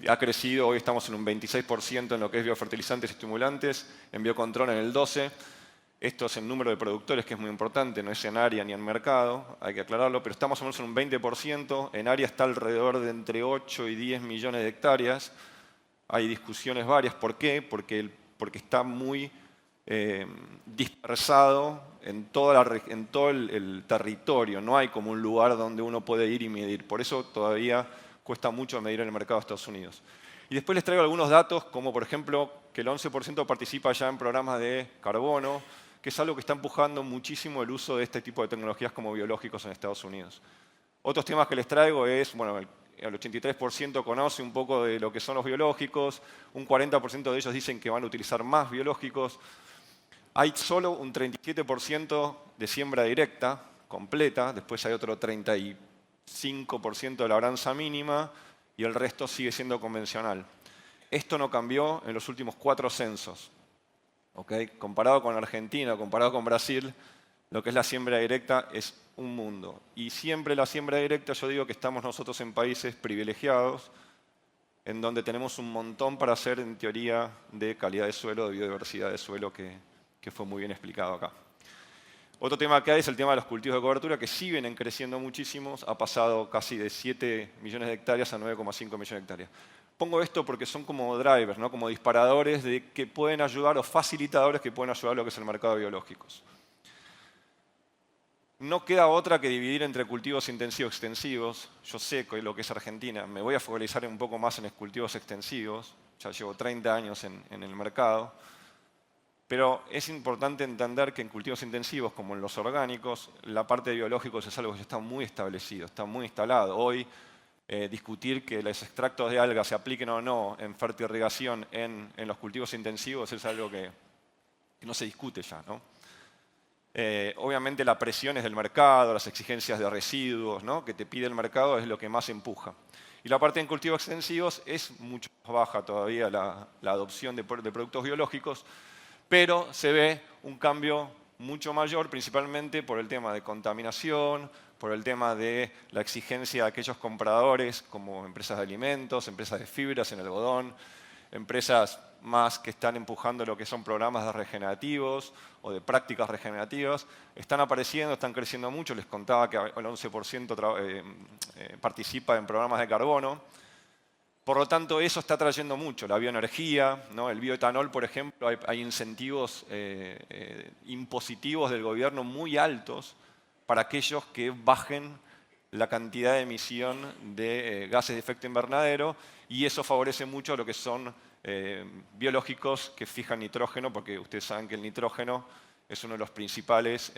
ha crecido, hoy estamos en un 26% en lo que es biofertilizantes y estimulantes, en biocontrol en el 12%. Esto es el número de productores, que es muy importante, no es en área ni en mercado, hay que aclararlo, pero estamos en un 20%, en área está alrededor de entre 8 y 10 millones de hectáreas. Hay discusiones varias, ¿por qué? Porque está muy dispersado en todo el territorio. No hay como un lugar donde uno puede ir y medir. Por eso todavía cuesta mucho medir en el mercado de Estados Unidos. Y después les traigo algunos datos, como por ejemplo que el 11% participa ya en programas de carbono, que es algo que está empujando muchísimo el uso de este tipo de tecnologías como biológicos en Estados Unidos. Otros temas que les traigo es, bueno, el 83% conoce un poco de lo que son los biológicos, un 40% de ellos dicen que van a utilizar más biológicos. Hay solo un 37% de siembra directa, completa, después hay otro 35% de labranza mínima y el resto sigue siendo convencional. Esto no cambió en los últimos 4 censos. ¿Okay? Comparado con Argentina, comparado con Brasil, lo que es la siembra directa es un mundo. Y siempre la siembra directa, yo digo que estamos nosotros en países privilegiados, en donde tenemos un montón para hacer en teoría de calidad de suelo, de biodiversidad de suelo, que fue muy bien explicado acá. Otro tema que hay es el tema de los cultivos de cobertura, que sí vienen creciendo muchísimo. Ha pasado casi de 7 millones de hectáreas a 9,5 millones de hectáreas. Pongo esto porque son como drivers, ¿no? Como disparadores que pueden ayudar, o facilitadores que pueden ayudar a lo que es el mercado de biológicos. No queda otra que dividir entre cultivos intensivos y extensivos. Yo sé que lo que es Argentina, me voy a focalizar un poco más en los cultivos extensivos. Ya llevo 30 años en el mercado. Pero es importante entender que en cultivos intensivos, como en los orgánicos, la parte de biológicos es algo que ya está muy establecido, está muy instalado. Hoy, discutir que los extractos de algas se apliquen o no en fertirrigación en los cultivos intensivos es algo que no se discute ya, ¿no? Obviamente la presión es del mercado, las exigencias de residuos, ¿no?, que te pide el mercado es lo que más empuja. Y la parte en cultivos extensivos es mucho más baja todavía la adopción de productos biológicos, pero se ve un cambio mucho mayor, principalmente por el tema de contaminación, por el tema de la exigencia de aquellos compradores como empresas de alimentos, empresas de fibras en algodón, empresas más que están empujando lo que son programas de regenerativos o de prácticas regenerativas. Están apareciendo, están creciendo mucho. Les contaba que el 11% participa en programas de carbono. Por lo tanto, eso está trayendo mucho, la bioenergía, ¿no? El bioetanol, por ejemplo, hay incentivos impositivos del gobierno muy altos para aquellos que bajen la cantidad de emisión de gases de efecto invernadero, y eso favorece mucho lo que son biológicos que fijan nitrógeno, porque ustedes saben que el nitrógeno es uno de los principales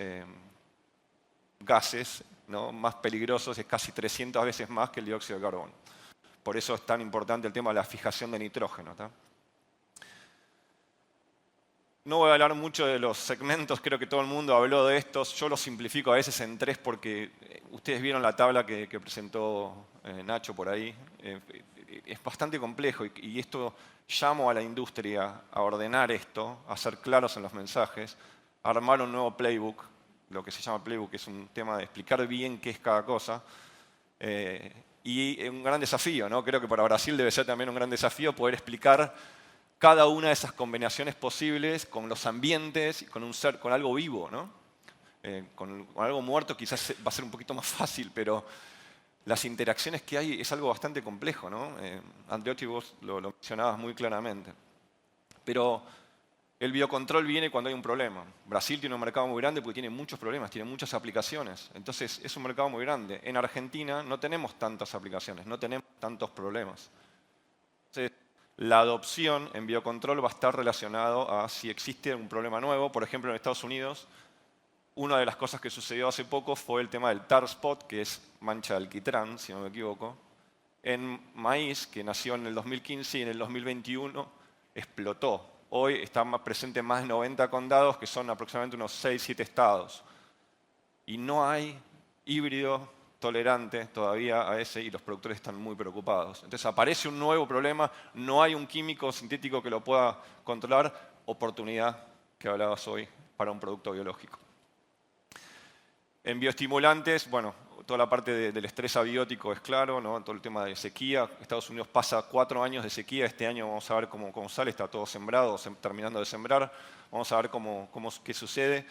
gases, ¿no?, más peligrosos, es casi 300 veces más que el dióxido de carbono. Por eso es tan importante el tema de la fijación de nitrógeno, ¿tá? No voy a hablar mucho de los segmentos, creo que todo el mundo habló de estos. Yo los simplifico a veces en 3 porque ustedes vieron la tabla que presentó Nacho por ahí. Es bastante complejo y esto llamo a la industria a ordenar esto, a ser claros en los mensajes, a armar un nuevo playbook. Lo que se llama playbook es un tema de explicar bien qué es cada cosa. Y un gran desafío, ¿no? Creo que para Brasil debe ser también un gran desafío poder explicar cada una de esas combinaciones posibles con los ambientes y con un ser, con algo vivo, ¿no? Con algo muerto quizás va a ser un poquito más fácil, pero las interacciones que hay es algo bastante complejo, ¿no? Andreotti, vos lo mencionabas muy claramente. Pero el biocontrol viene cuando hay un problema. Brasil tiene un mercado muy grande porque tiene muchos problemas, tiene muchas aplicaciones. Entonces es un mercado muy grande. En Argentina no tenemos tantas aplicaciones, no tenemos tantos problemas. Entonces, la adopción en biocontrol va a estar relacionado a si existe un problema nuevo. Por ejemplo, en Estados Unidos, una de las cosas que sucedió hace poco fue el tema del tar spot, que es mancha de alquitrán, si no me equivoco, en maíz, que nació en el 2015 y en el 2021 explotó. Hoy está presente en más de 90 condados, que son aproximadamente unos 6-7 estados. Y no hay híbrido tolerante todavía a ese, y los productores están muy preocupados. Entonces aparece un nuevo problema, no hay un químico sintético que lo pueda controlar. Oportunidad que hablabas hoy para un producto biológico. En bioestimulantes, bueno, toda la parte del estrés abiótico es claro, ¿no? Todo el tema de sequía. Estados Unidos pasa 4 años de sequía. Este año vamos a ver cómo sale. Está todo sembrado, terminando de sembrar. Vamos a ver qué sucede.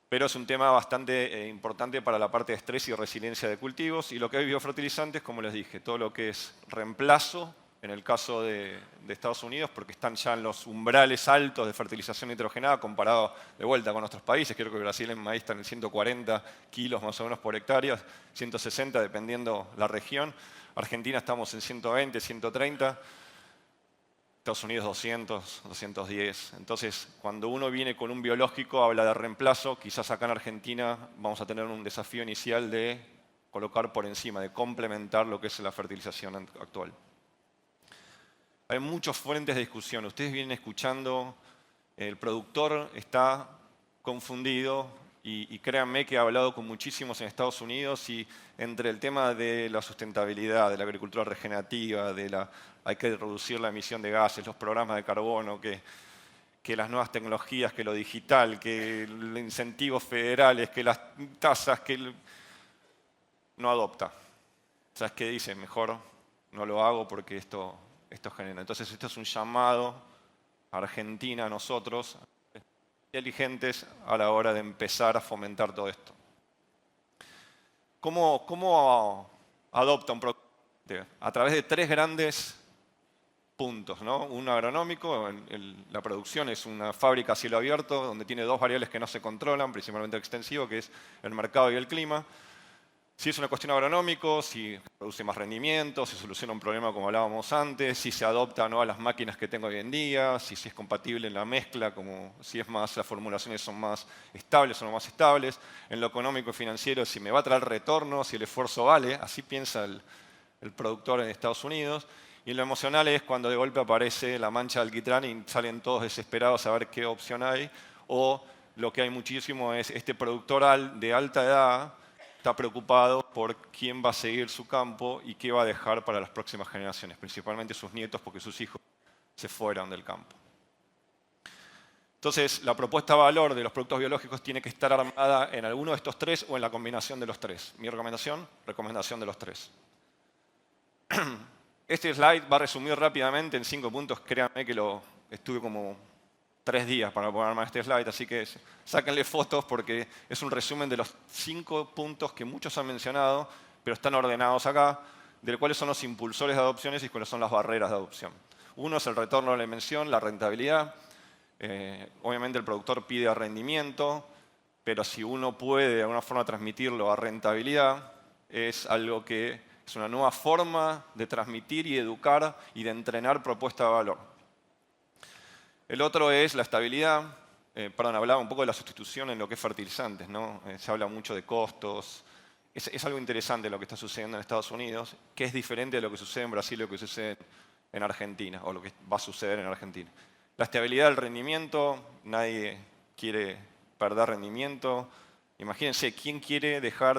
Pero es un tema bastante importante para la parte de estrés y resiliencia de cultivos. Y lo que hay biofertilizantes, como les dije, todo lo que es reemplazo en el caso de Estados Unidos, porque están ya en los umbrales altos de fertilización nitrogenada comparado de vuelta con otros países. Creo que Brasil en maíz está en 140 kilos más o menos por hectárea, 160 dependiendo la región. Argentina estamos en 120, 130. Estados Unidos 200, 210. Entonces, cuando uno viene con un biológico, habla de reemplazo. Quizás acá en Argentina vamos a tener un desafío inicial de colocar por encima, de complementar lo que es la fertilización actual. Hay muchos frentes de discusión. Ustedes vienen escuchando, el productor está confundido y créanme que he hablado con muchísimos en Estados Unidos y entre el tema de la sustentabilidad, de la agricultura regenerativa, hay que reducir la emisión de gases, los programas de carbono, que las nuevas tecnologías, que lo digital, que los incentivos federales, que las tasas, no adopta. ¿Sabes qué dice? Mejor no lo hago porque esto genera. Entonces esto es un llamado a Argentina, a nosotros, inteligentes a la hora de empezar a fomentar todo esto. ¿Cómo adopta un producto? A través de 3 grandes puntos, ¿no? Uno agronómico, la producción es una fábrica a cielo abierto donde tiene 2 variables que no se controlan, principalmente el extensivo, que es el mercado y el clima. Si es una cuestión agronómico, si produce más rendimiento, si soluciona un problema como hablábamos antes, si se adopta o no a las máquinas que tengo hoy en día, si es compatible en la mezcla, como si es más, las formulaciones son más estables o no más estables. En lo económico y financiero, si me va a traer retorno, si el esfuerzo vale, así piensa el productor en Estados Unidos. Y en lo emocional es cuando de golpe aparece la mancha del alquitrán y salen todos desesperados a ver qué opción hay. O lo que hay muchísimo es este productor de alta edad está preocupado por quién va a seguir su campo y qué va a dejar para las próximas generaciones, principalmente sus nietos, porque sus hijos se fueron del campo. Entonces, la propuesta de valor de los productos biológicos tiene que estar armada en alguno de estos 3 o en la combinación de los 3. Mi recomendación de los 3. Este slide va a resumir rápidamente en 5 puntos. Créanme que estuve como 3 días para poder armar este slide, así que sáquenle fotos porque es un resumen de los 5 puntos que muchos han mencionado, pero están ordenados acá, de cuáles son los impulsores de adopciones y cuáles son las barreras de adopción. Uno es el retorno a la inversión, la rentabilidad. Obviamente el productor pide rendimiento, pero si uno puede de alguna forma transmitirlo a rentabilidad, es algo que es una nueva forma de transmitir y educar y de entrenar propuesta de valor. El otro es la estabilidad. Hablaba un poco de la sustitución en lo que es fertilizantes, ¿no? Se habla mucho de costos. Es algo interesante lo que está sucediendo en Estados Unidos, que es diferente de lo que sucede en Brasil o lo que sucede en Argentina, o lo que va a suceder en Argentina. La estabilidad del rendimiento, nadie quiere perder rendimiento. Imagínense, ¿quién quiere dejar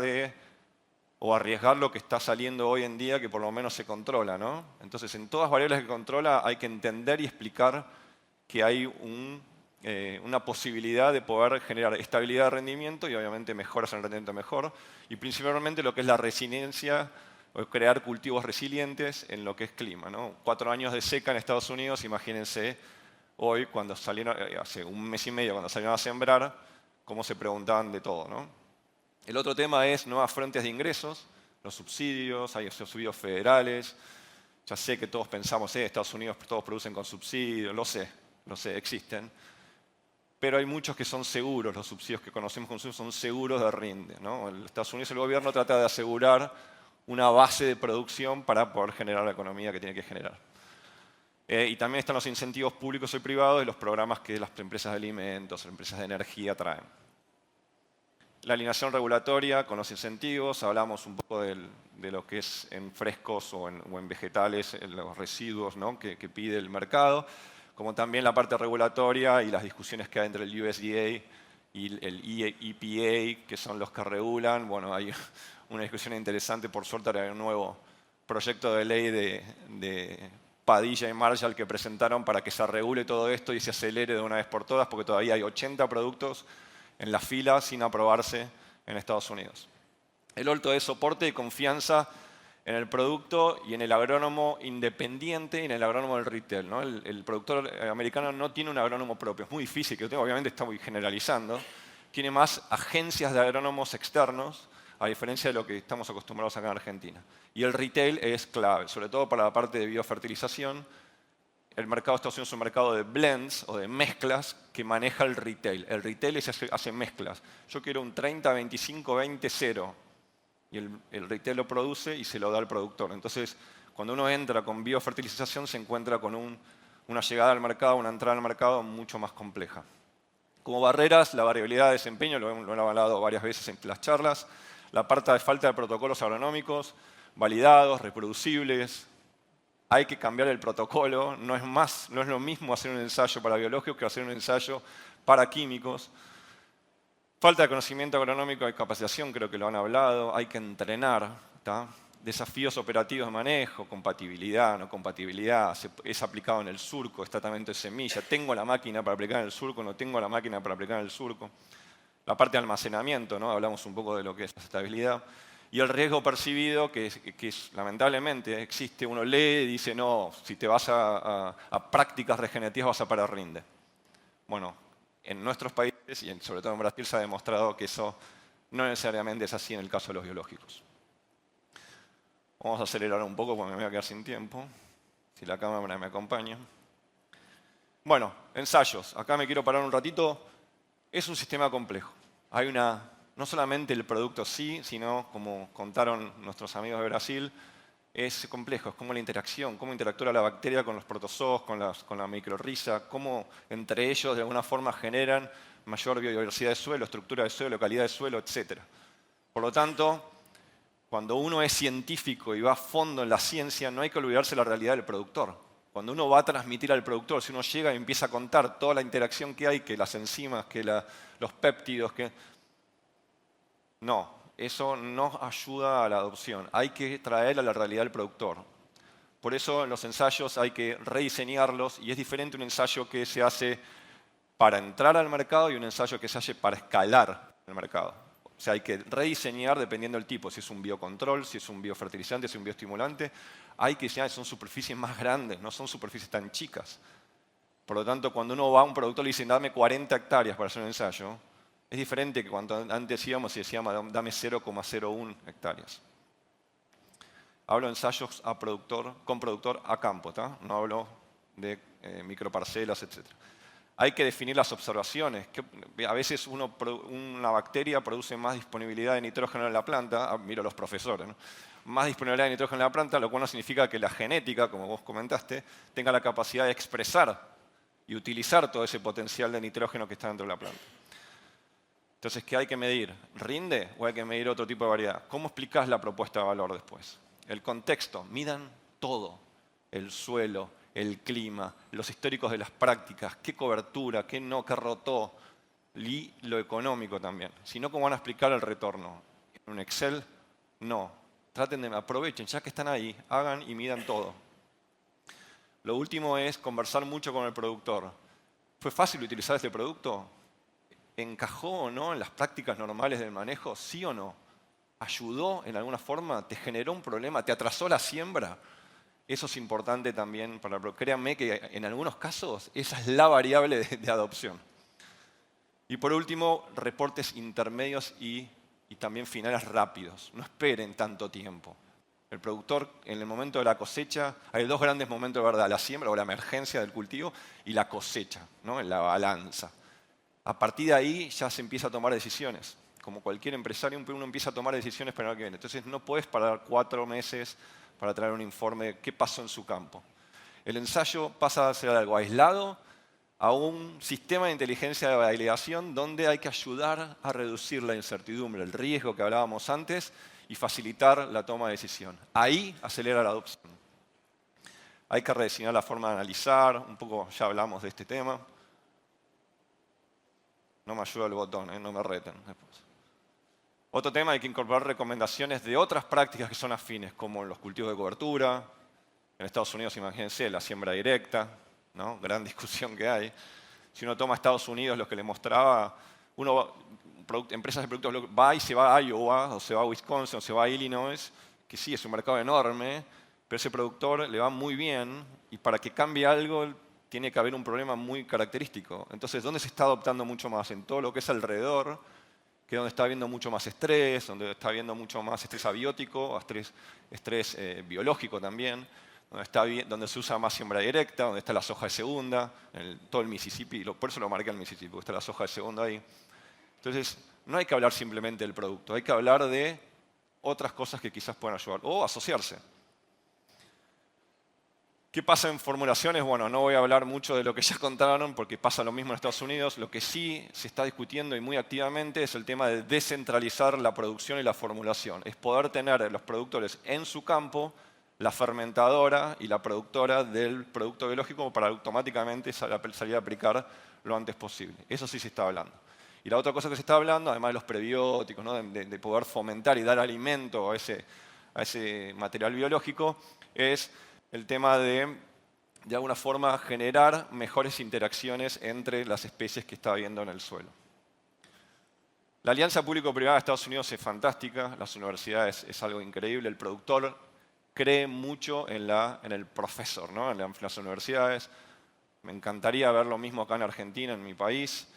o arriesgar lo que está saliendo hoy en día que por lo menos se controla, ¿no? Entonces, en todas las variables que controla hay que entender y explicar que hay una posibilidad de poder generar estabilidad de rendimiento y obviamente mejoras en el rendimiento mejor, y principalmente lo que es la resiliencia, o crear cultivos resilientes en lo que es clima, ¿no? 4 años de seca en Estados Unidos, imagínense hoy, cuando salieron, hace un mes y medio, cuando salieron a sembrar, cómo se preguntaban de todo, ¿no? El otro tema es nuevas fuentes de ingresos, los subsidios, hay subsidios federales. Ya sé que todos pensamos, Estados Unidos todos producen con subsidios, lo sé, existen. Pero hay muchos que son seguros, los subsidios que conocemos son seguros de rinde, ¿no? En Estados Unidos el gobierno trata de asegurar una base de producción para poder generar la economía que tiene que generar. Y también están los incentivos públicos y privados y los programas que las empresas de alimentos, las empresas de energía traen. La alineación regulatoria con los incentivos, hablamos un poco de lo que es en frescos o en vegetales, los residuos, ¿no? que pide el mercado, como también la parte regulatoria y las discusiones que hay entre el USDA y el EPA, que son los que regulan. Bueno, hay una discusión interesante, por suerte hay un nuevo proyecto de ley de Padilla y Marshall que presentaron para que se regule todo esto y se acelere de una vez por todas, porque todavía hay 80 productos en la fila sin aprobarse en Estados Unidos. El otro es soporte y confianza en el producto y en el agrónomo independiente y en el agrónomo del retail, ¿no? El productor americano no tiene un agrónomo propio, es muy difícil, que obviamente está muy generalizando. Tiene más agencias de agrónomos externos a diferencia de lo que estamos acostumbrados acá en Argentina. Y el retail es clave, sobre todo para la parte de biofertilización. El mercado de Estados Unidos es un mercado de blends o de mezclas que maneja el retail. El retail hace mezclas. Yo quiero un 30, 25, 20, 0. Y el retail lo produce y se lo da al productor. Entonces, cuando uno entra con biofertilización, se encuentra con una llegada al mercado, una entrada al mercado mucho más compleja. Como barreras, la variabilidad de desempeño, lo he hablado varias veces en las charlas, la parte de falta de protocolos agronómicos, validados, reproducibles. Hay que cambiar el protocolo, no es lo mismo hacer un ensayo para biológicos que hacer un ensayo para químicos. Falta de conocimiento agronómico y capacitación, creo que lo han hablado, hay que entrenar. ¿tá? Desafíos operativos de manejo, compatibilidad, no compatibilidad, es aplicado en el surco, es tratamiento de semilla, tengo la máquina para aplicar en el surco, no tengo la máquina para aplicar en el surco. La parte de almacenamiento, ¿no? Hablamos un poco de lo que es la estabilidad. Y el riesgo percibido, que lamentablemente existe, uno lee y dice, no, si te vas a prácticas regenerativas vas a parar rinde. Bueno, en nuestros países, y sobre todo en Brasil, se ha demostrado que eso no necesariamente es así en el caso de los biológicos. Vamos a acelerar un poco porque me voy a quedar sin tiempo, si la cámara me acompaña. Bueno, ensayos. Acá me quiero parar un ratito. Es un sistema complejo. Hay no solamente el producto sí, sino, como contaron nuestros amigos de Brasil, es complejo, es como la interacción, cómo interactúa la bacteria con los protozoos, con la microrriza, cómo entre ellos de alguna forma generan mayor biodiversidad de suelo, estructura de suelo, calidad de suelo, etc. Por lo tanto, cuando uno es científico y va a fondo en la ciencia, no hay que olvidarse de la realidad del productor. Cuando uno va a transmitir al productor, si uno llega y empieza a contar toda la interacción que hay, que las enzimas, que los péptidos, no, eso no ayuda a la adopción. Hay que traer a la realidad del productor. Por eso los ensayos hay que rediseñarlos y es diferente un ensayo que se hace para entrar al mercado y un ensayo que se hace para escalar el mercado. O sea, hay que rediseñar dependiendo del tipo, si es un biocontrol, si es un biofertilizante, si es un bioestimulante. Hay que diseñar, son superficies más grandes, no son superficies tan chicas. Por lo tanto, cuando uno va a un productor y le dice, dame 40 hectáreas para hacer un ensayo, es diferente que cuando antes íbamos y decíamos, dame 0,01 hectáreas. Hablo de ensayos con productor a campo, ¿tá? No hablo de microparcelas, etc. Hay que definir las observaciones. A veces una bacteria produce más disponibilidad de nitrógeno en la planta, miro a los profesores, ¿no? Más disponibilidad de nitrógeno en la planta, lo cual no significa que la genética, como vos comentaste, tenga la capacidad de expresar y utilizar todo ese potencial de nitrógeno que está dentro de la planta. Entonces, ¿qué hay que medir? ¿Rinde o hay que medir otro tipo de variedad? ¿Cómo explicás la propuesta de valor después? El contexto, midan todo, el suelo, el clima, los históricos de las prácticas, qué cobertura, qué no, qué rotó, y lo económico también. Si no, ¿cómo van a explicar el retorno? ¿En un Excel? No. Aprovechen, ya que están ahí, hagan y midan todo. Lo último es conversar mucho con el productor. ¿Fue fácil utilizar este producto? ¿Encajó o no en las prácticas normales del manejo? ¿Sí o no? ¿Ayudó en alguna forma? ¿Te generó un problema? ¿Te atrasó la siembra? Eso es importante también para... Créanme que en algunos casos esa es la variable de adopción. Y por último, reportes intermedios y también finales rápidos. No esperen tanto tiempo. El productor, en el momento de la cosecha, hay dos grandes momentos de verdad, la siembra o la emergencia del cultivo y la cosecha, ¿no? En la balanza. A partir de ahí ya se empieza a tomar decisiones. Como cualquier empresario, uno empieza a tomar decisiones para el año que viene. Entonces no puedes parar 4 meses para traer un informe de qué pasó en su campo. El ensayo pasa a ser algo aislado a un sistema de inteligencia de validación donde hay que ayudar a reducir la incertidumbre, el riesgo que hablábamos antes y facilitar la toma de decisión. Ahí acelera la adopción. Hay que rediseñar la forma de analizar, un poco ya hablamos de este tema. No me ayuda el botón, no me reten después. Otro tema, hay que incorporar recomendaciones de otras prácticas que son afines, como los cultivos de cobertura. En Estados Unidos, imagínense, la siembra directa, ¿no? Gran discusión que hay. Si uno toma Estados Unidos, lo que le mostraba, empresas de productos va y se va a Iowa, o se va a Wisconsin, o se va a Illinois, que sí, es un mercado enorme, pero ese productor le va muy bien, y para que cambie algo, tiene que haber un problema muy característico. Entonces, ¿dónde se está adoptando mucho más? En todo lo que es alrededor que es donde está habiendo mucho más estrés, donde está habiendo mucho más estrés abiótico, estrés biológico también, donde se usa más siembra directa, donde está la soja de segunda, todo el Mississippi, por eso lo marqué el Mississippi, porque está la soja de segunda ahí. Entonces, no hay que hablar simplemente del producto, hay que hablar de otras cosas que quizás puedan ayudar, o asociarse. ¿Qué pasa en formulaciones? Bueno, no voy a hablar mucho de lo que ya contaron, porque pasa lo mismo en Estados Unidos. Lo que sí se está discutiendo y muy activamente es el tema de descentralizar la producción y la formulación. Es poder tener los productores en su campo, la fermentadora y la productora del producto biológico para automáticamente salir a aplicar lo antes posible. Eso sí se está hablando. Y la otra cosa que se está hablando, además de los prebióticos, ¿no? de poder fomentar y dar alimento a ese material biológico, es el tema de alguna forma, generar mejores interacciones entre las especies que está habiendo en el suelo. La alianza público-privada de Estados Unidos es fantástica, las universidades es algo increíble, el productor cree mucho en el profesor, ¿no? en las universidades. Me encantaría ver lo mismo acá en Argentina, en mi país.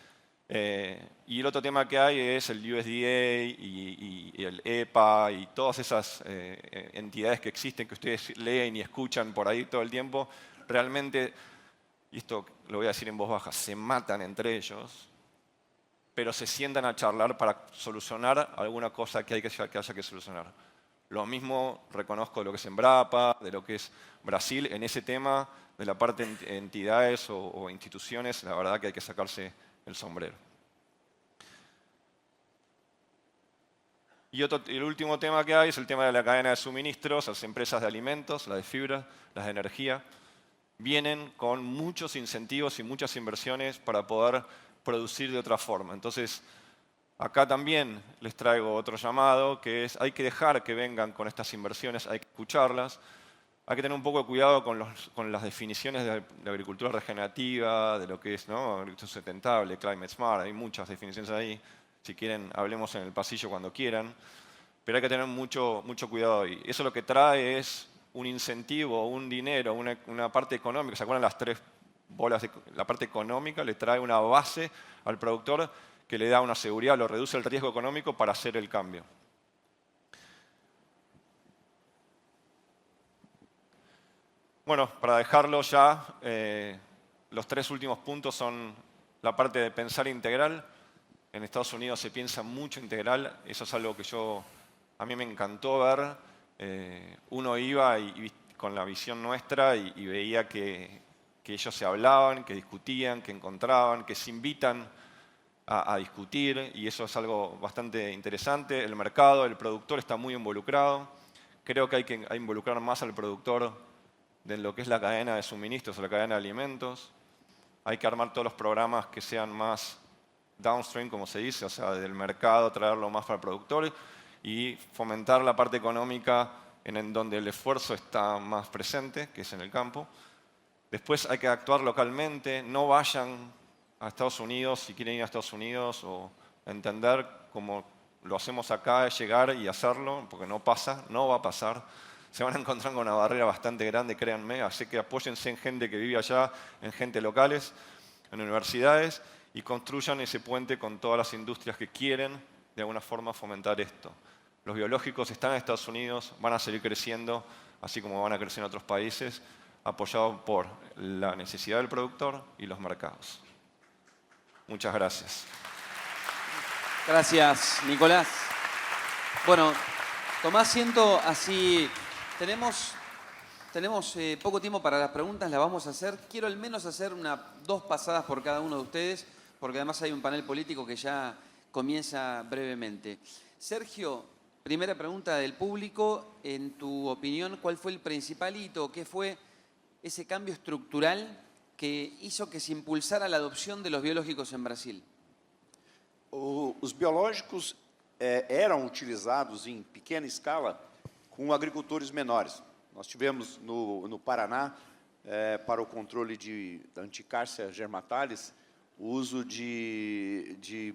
Y el otro tema que hay es el USDA y el EPA y todas esas entidades que existen, que ustedes leen y escuchan por ahí todo el tiempo, realmente, y esto lo voy a decir en voz baja, se matan entre ellos, pero se sientan a charlar para solucionar alguna cosa que haya que solucionar. Lo mismo reconozco de lo que es Embrapa, de lo que es Brasil, en ese tema de la parte de entidades o instituciones, la verdad que hay que sacarse el sombrero. Y el último tema que hay es el tema de la cadena de suministros. Las empresas de alimentos, las de fibra, las de energía, vienen con muchos incentivos y muchas inversiones para poder producir de otra forma. Entonces, acá también les traigo otro llamado, que es hay que dejar que vengan con estas inversiones, hay que escucharlas. Hay que tener un poco de cuidado con las definiciones de la agricultura regenerativa, de lo que es, ¿no? Agricultura sustentable, climate smart, hay muchas definiciones ahí. Si quieren, hablemos en el pasillo cuando quieran. Pero hay que tener mucho cuidado ahí. Eso lo que trae es un incentivo, un dinero, una parte económica. ¿Se acuerdan las tres bolas? La parte económica le trae una base al productor que le da una seguridad, lo reduce el riesgo económico para hacer el cambio. Bueno, para dejarlo ya, los tres últimos puntos son la parte de pensar integral. En Estados Unidos se piensa mucho integral, eso es algo que a mí me encantó ver. Uno iba con la visión nuestra y veía que ellos se hablaban, que discutían, que encontraban, que se invitan a discutir, y eso es algo bastante interesante. El mercado, el productor está muy involucrado. Creo que hay que involucrar más al productor de lo que es la cadena de suministros o la cadena de alimentos. Hay que armar todos los programas que sean más downstream, como se dice, o sea, del mercado, traerlo más para el productor y fomentar la parte económica en donde el esfuerzo está más presente, que es en el campo. Después hay que actuar localmente, no vayan a Estados Unidos si quieren ir a Estados Unidos, o entender como lo hacemos acá, es llegar y hacerlo, porque no pasa, no va a pasar. Se van a encontrar con una barrera bastante grande, créanme, así que apóyense en gente que vive allá, en gente locales, en universidades, y construyan ese puente con todas las industrias que quieren de alguna forma fomentar esto. Los biológicos están en Estados Unidos, van a seguir creciendo, así como van a crecer en otros países, apoyados por la necesidad del productor y los mercados. Muchas gracias. Gracias, Nicolás. Bueno, tomá asiento, así tenemos poco tiempo para las preguntas, las vamos a hacer. Quiero al menos hacer 2 pasadas por cada uno de ustedes, porque además hay un panel político que ya comienza brevemente. Sergio, primera pregunta del público. En tu opinión, ¿cuál fue el principal hito? ¿Qué fue ese cambio estructural que hizo que se impulsara la adopción de los biológicos en Brasil? Os biológicos eram utilizados em pequena escala com agricultores menores. Nós tivemos no Paraná, para o controle da Anticárcia germatalis, o uso de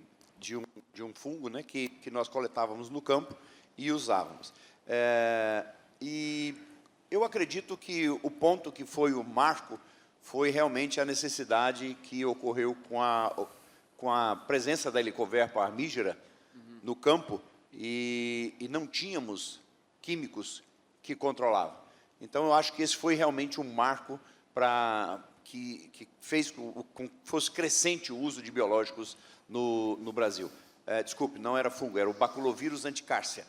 um fungo, né, que nós coletávamos no campo e usávamos. E eu acredito que o ponto que foi o marco foi realmente a necessidade que ocorreu com a presença da Helicoverpa armígera no campo e não tínhamos químicos que controlavam. Então, eu acho que esse foi realmente um marco para que fez com que fosse crescente o uso de biológicos no Brasil. Desculpe, não era fungo, era o baculovírus anticárcia,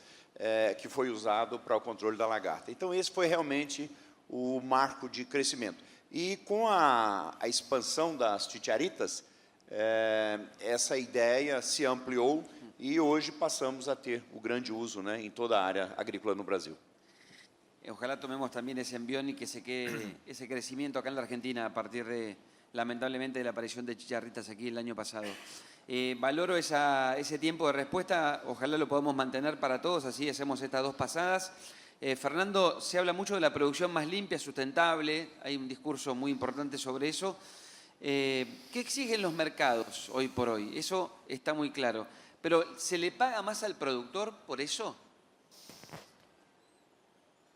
que foi usado para o controle da lagarta. Então, esse foi realmente o marco de crescimento. E com a expansão das titiaritas, essa ideia se ampliou e hoje passamos a ter o grande uso, né, em toda a área agrícola no Brasil. Ojalá tomemos también ese envión y que se quede ese crecimiento acá en la Argentina a partir de, lamentablemente, de la aparición de chicharritas aquí el año pasado. Valoro ese tiempo de respuesta, ojalá lo podamos mantener para todos, así hacemos estas dos pasadas. Fernando, se habla mucho de la producción más limpia, sustentable, hay un discurso muy importante sobre eso. ¿Qué exigen los mercados hoy por hoy? Eso está muy claro. Pero, ¿se le paga más al productor por eso?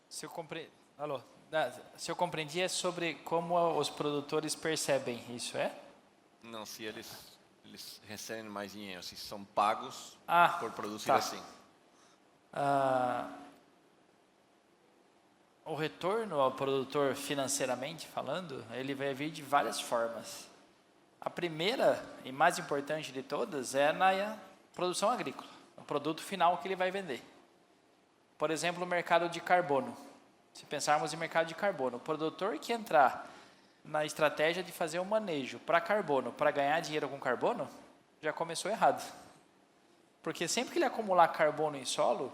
Se eu compreendi, é sobre como os produtores percebem isso, é? Não, se eles recebem mais dinheiro, se são pagos por produzir tá. assim. O retorno ao produtor financeiramente falando, ele vai vir de várias formas. A primeira e mais importante de todas é na produção agrícola, o produto final que ele vai vender. Por exemplo, o mercado de carbono. Se pensarmos em mercado de carbono, o produtor que entrar na estratégia de fazer um manejo para carbono, para ganhar dinheiro com carbono, já começou errado. Porque sempre que ele acumular carbono em solo,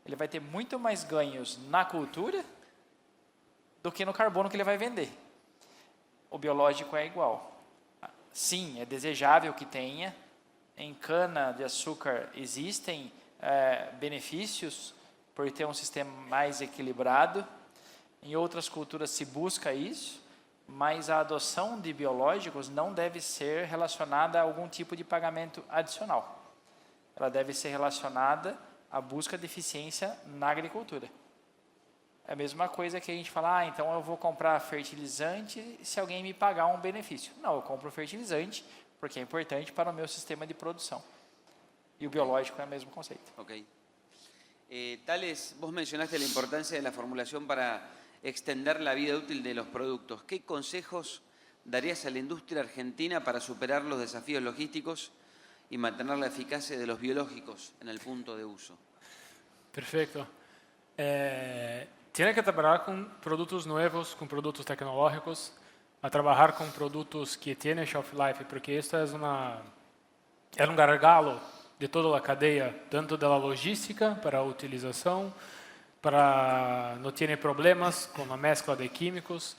ele vai ter muito mais ganhos na cultura do que no carbono que ele vai vender. O biológico é igual. Sim, é desejável que tenha. Em cana-de-açúcar existem benefícios por ter um sistema mais equilibrado. Em outras culturas se busca isso, mas a adoção de biológicos não deve ser relacionada a algum tipo de pagamento adicional. Ela deve ser relacionada à busca de eficiência na agricultura. É a mesma coisa que a gente fala, então eu vou comprar fertilizante se alguém me pagar um benefício. Não, eu compro fertilizante porque é importante para o meu sistema de produção. E o biológico é o mesmo conceito. Ok. Tales, vos mencionaste la importancia de la formulación para extender la vida útil de los productos. ¿Qué consejos darías a la industria argentina para superar los desafíos logísticos y mantener la eficacia de los biológicos en el punto de uso? Perfecto. Tiene que trabalhar com produtos novos, com produtos tecnológicos, a trabalhar com produtos que têm shelf life, porque isso é um gargalo de toda a cadeia, tanto da logística para a utilização, para não ter problemas com a mescla de químicos.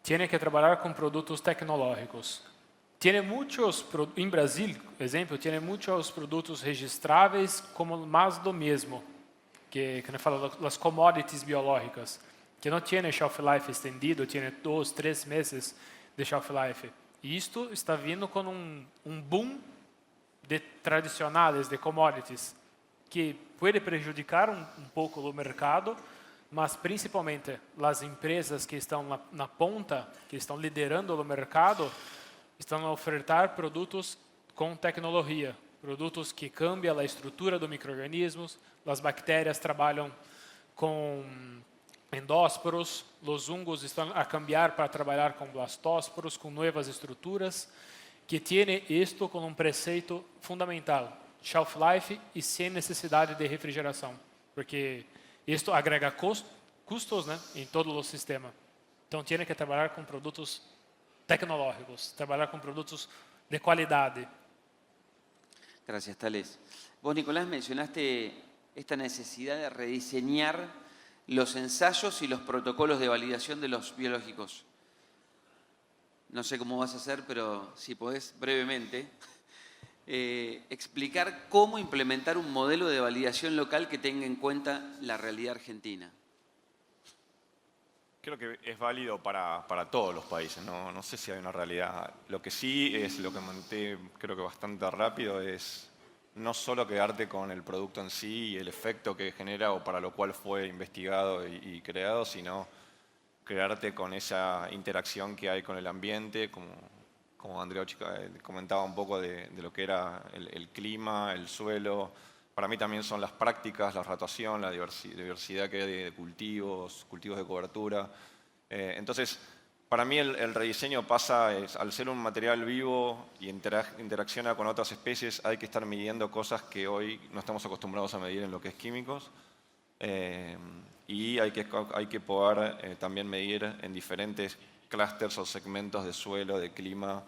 Tiene que trabalhar com produtos tecnológicos. Tiene muitos, em Brasil, exemplo, tiene muitos produtos registráveis como mais do mesmo, que eu falo, as commodities biológicas, que não tem shelf life estendido, tem 2, 3 meses de shelf life. E isto está vindo com um boom de tradicionais, de commodities, que pode prejudicar um pouco o mercado, mas principalmente as empresas que estão na ponta, que estão liderando o mercado, estão a ofertar produtos com tecnologia, produtos que cambiam a estrutura dos micro-organismos, as bactérias trabalham com endósporos, os fungos estão a cambiar para trabalhar com blastósporos, com novas estruturas, que tem isto como um preceito fundamental, shelf life e sem necessidade de refrigeração, porque isto agrega custos, né, em todo o sistema. Então, tem que trabalhar com produtos tecnológicos, trabalhar com produtos de qualidade. Gracias, Tales. Vos, Nicolás, mencionaste esta necesidad de rediseñar los ensayos y los protocolos de validación de los biológicos. No sé cómo vas a hacer, pero si podés brevemente explicar cómo implementar un modelo de validación local que tenga en cuenta la realidad argentina. Creo que es válido para todos los países, no sé si hay una realidad. Lo que sí es, lo que comenté creo que bastante rápido, es no solo quedarte con el producto en sí y el efecto que genera o para lo cual fue investigado y creado, sino quedarte con esa interacción que hay con el ambiente, como Andrea comentaba un poco de lo que era el clima, el suelo, Para mí también son las prácticas, la rotación, la diversidad que hay de cultivos, cultivos de cobertura. Entonces, para mí el rediseño pasa, al ser un material vivo y interacciona con otras especies, hay que estar midiendo cosas que hoy no estamos acostumbrados a medir en lo que es químicos. Y hay que poder también medir en diferentes clústeres o segmentos de suelo, de clima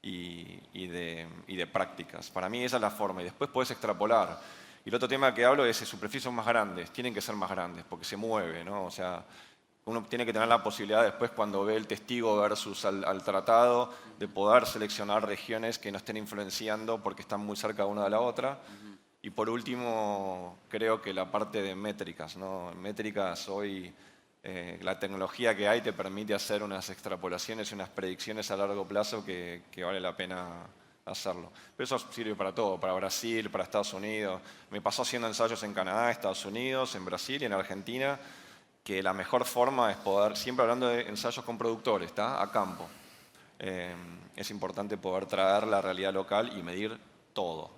y de prácticas. Para mí esa es la forma y después puedes extrapolar. Y el otro tema que hablo es superficies más grandes, tienen que ser más grandes porque se mueve, ¿no? O sea, uno tiene que tener la posibilidad después cuando ve el testigo versus al tratado de poder seleccionar regiones que no estén influenciando porque están muy cerca una de la otra. Y por último, creo que la parte de métricas, ¿no? Métricas hoy, la tecnología que hay te permite hacer unas extrapolaciones y unas predicciones a largo plazo que vale la pena hacerlo. Pero eso sirve para todo, para Brasil, para Estados Unidos. Me pasó haciendo ensayos en Canadá, Estados Unidos, en Brasil y en Argentina, que la mejor forma es poder, siempre hablando de ensayos con productores, ¿está? A campo. Es importante poder traer la realidad local y medir todo.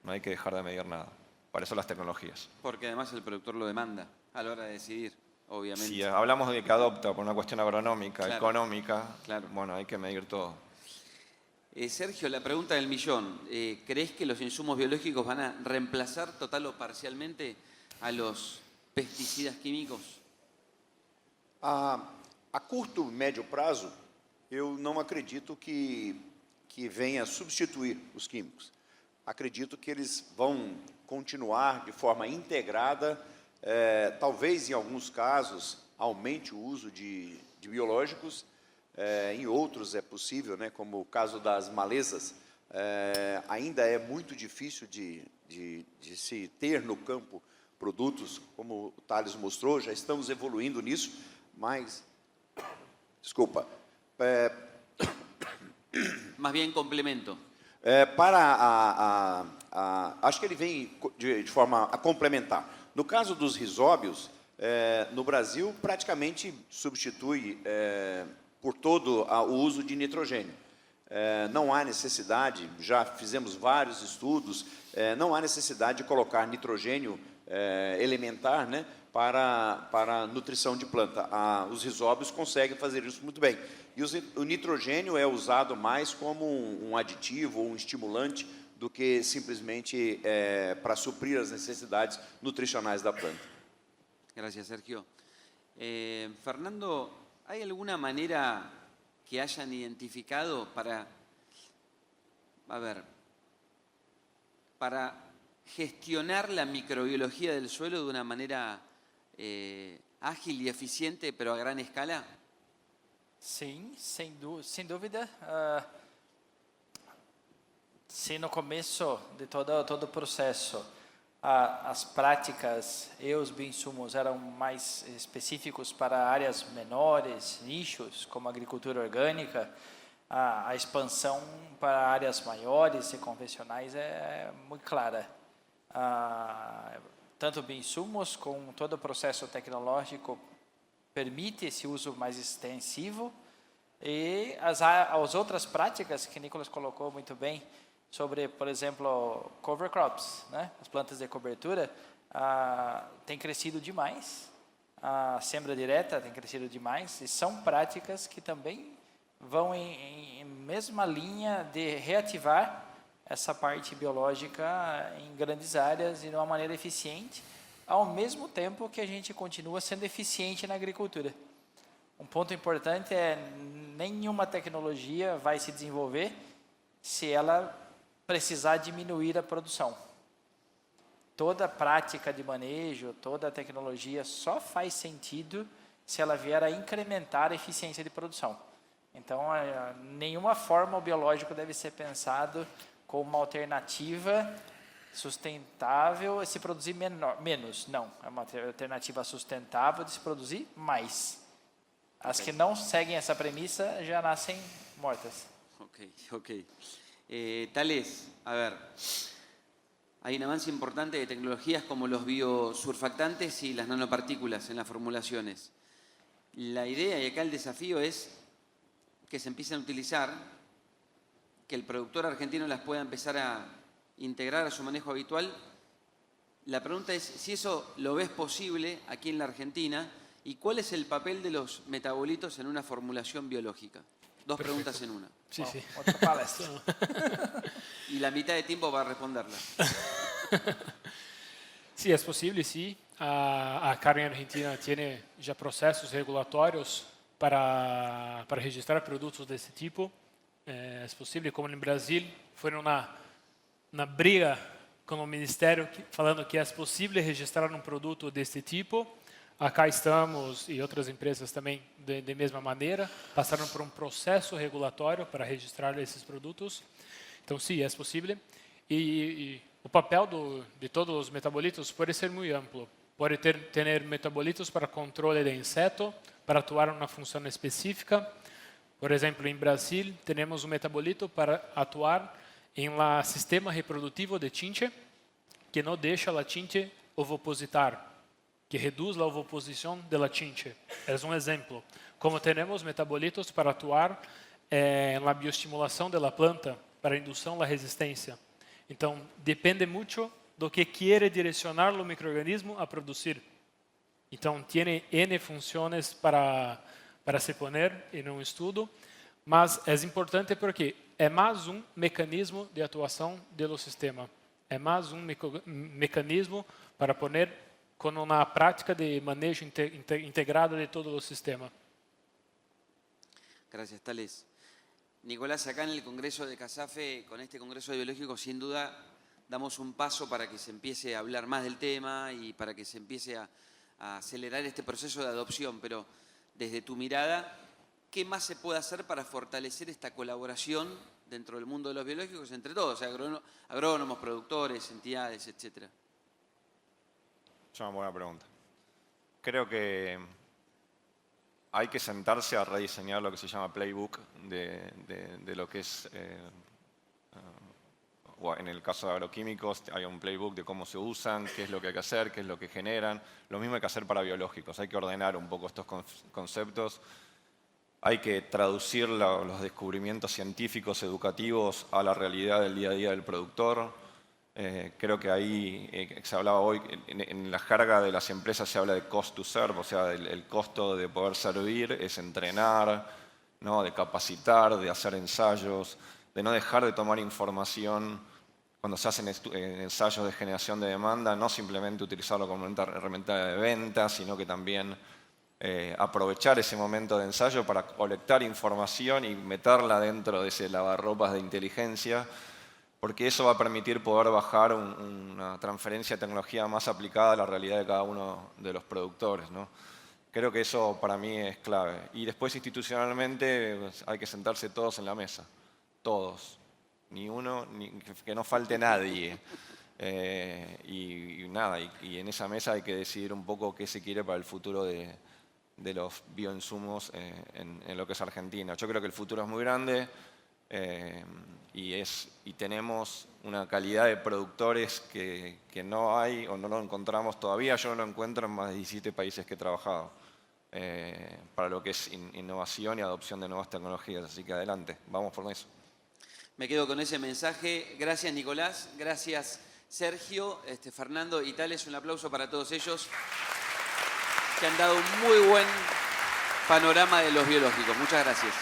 No hay que dejar de medir nada. Para eso las tecnologías. Porque además el productor lo demanda a la hora de decidir, obviamente. Si hablamos de que adopta por una cuestión agronómica, Claro. económica, Claro. bueno, hay que medir todo. Sergio, la pregunta del millón. ¿Crees que los insumos biológicos van a reemplazar total o parcialmente a los pesticidas químicos? A curto e médio prazo, eu não acredito que venha substituir os químicos. Acredito que eles vão continuar de forma integrada, talvez em alguns casos aumente o uso de biológicos, em outros é possível, né, como o caso das malezas, ainda é muito difícil de se ter no campo produtos, como o Thales mostrou, já estamos evoluindo nisso, mas, desculpa, Más bien complemento. acho que ele vem de forma a complementar. No caso dos risóbios, no Brasil praticamente substitui por todo o uso de nitrogênio. Não há necessidade, já fizemos vários estudos, não há necessidade de colocar nitrogênio elementar, né, para a nutrição de planta. Os risóbios conseguem fazer isso muito bem. E o nitrogênio é usado mais como um aditivo ou um estimulante do que simplesmente para suprir as necessidades nutricionais da planta. Gracias, Sergio. Fernando, ¿hay alguna manera que hayan identificado para gestionar la microbiología del suelo de una manera ágil y eficiente, pero a gran escala? Sim, sem dúvida. Se no começo de todo o processo as práticas e os bioinsumos eram mais específicos para áreas menores, nichos, como agricultura orgânica, a expansão para áreas maiores e convencionais é muito clara. Tanto bioinsumos com todo o processo tecnológico permite esse uso mais extensivo e as outras práticas que Nicolas colocou muito bem sobre, por exemplo, cover crops, né? As plantas de cobertura têm crescido demais, a siembra direta tem crescido demais e são práticas que também vão em mesma linha de reativar essa parte biológica em grandes áreas e de uma maneira eficiente, ao mesmo tempo que a gente continua sendo eficiente na agricultura. Um ponto importante é nenhuma tecnologia vai se desenvolver se ela precisar diminuir a produção. Toda prática de manejo, toda tecnologia só faz sentido se ela vier a incrementar a eficiência de produção. Então, nenhuma forma o biológico deve ser pensado como uma alternativa sustentável de se produzir menos. Não, é uma alternativa sustentável de se produzir mais. As que não seguem essa premissa já nascem mortas. Ok. Thales, hay un avance importante de tecnologías como los biosurfactantes y las nanopartículas en las formulaciones. La idea y acá el desafío es que se empiecen a utilizar, que el productor argentino las pueda empezar a integrar a su manejo habitual la pregunta es si eso lo ves posible aquí en la Argentina y cuál es el papel de los metabolitos en una formulación biológica. Dos preguntas en una. Sí, sí. Otra palestra. Y la mitad de tiempo para responderla. Sí, es posible, sí. Acá en Argentina tiene ya procesos regulatorios para registrar productos de ese tipo. Es posible, como en Brasil, fue una briga con el ministerio falando que es posible registrar un producto de este tipo. Acá estamos, y otras empresas también de misma manera, pasaron por un proceso regulatório para registrar esses produtos. Então, sim, é possível. E o papel de todos os metabolitos pode ser muito amplo. Pode ter metabolitos para controle de inseto, para atuar em uma função específica. Por exemplo, em Brasil, temos um metabolito para atuar em um sistema reprodutivo de chinche, que não deixa a chinche ovopositar, que reduz a ovoposição da chinche. É um exemplo. Como temos metabolitos para atuar na bioestimulação da planta, para indução da resistência. Então, depende muito do que quer direcionar o microorganismo a produzir. Então, tem N funções para se poner em um estudo, mas é importante porque é mais um mecanismo de atuação do sistema. É mais um mecanismo para poner com uma prática de manejo integrado de todo o sistema. Gracias, Tales. Nicolás, acá en el Congreso de CASAFE, con este Congreso de Biológicos, sin duda damos un paso para que se empiece a hablar más del tema y para que se empiece a acelerar este proceso de adopción. Pero desde tu mirada, ¿qué más se puede hacer para fortalecer esta colaboración dentro del mundo de los biológicos entre todos, agrónomos, productores, entidades, etcétera? Es una buena pregunta. Creo que hay que sentarse a rediseñar lo que se llama playbook de lo que es, en el caso de agroquímicos, hay un playbook de cómo se usan, qué es lo que hay que hacer, qué es lo que generan. Lo mismo hay que hacer para biológicos. Hay que ordenar un poco estos conceptos. Hay que traducir los descubrimientos científicos, educativos, a la realidad del día a día del productor. Creo que ahí, se hablaba hoy, en la jerga de las empresas se habla de cost to serve, o sea, el costo de poder servir es entrenar, ¿no? De capacitar, de hacer ensayos, de no dejar de tomar información cuando se hacen ensayos de generación de demanda, no simplemente utilizarlo como una herramienta de venta, sino que también aprovechar ese momento de ensayo para colectar información y meterla dentro de ese lavarropas de inteligencia, porque eso va a permitir poder bajar una transferencia de tecnología más aplicada a la realidad de cada uno de los productores, ¿no? Creo que eso para mí es clave. Y después institucionalmente pues, hay que sentarse todos en la mesa, todos, ni uno, que no falte nadie. Y nada, y en esa mesa hay que decidir un poco qué se quiere para el futuro de los bioinsumos en lo que es Argentina. Yo creo que el futuro es muy grande. Y tenemos una calidad de productores que no hay o no lo encontramos todavía. Yo no lo encuentro en más de 17 países que he trabajado para lo que es innovación y adopción de nuevas tecnologías. Así que adelante, vamos por eso. Me quedo con ese mensaje. Gracias, Nicolás. Gracias, Sergio, Fernando y Tales. Un aplauso para todos ellos que han dado un muy buen panorama de los biológicos. Muchas gracias.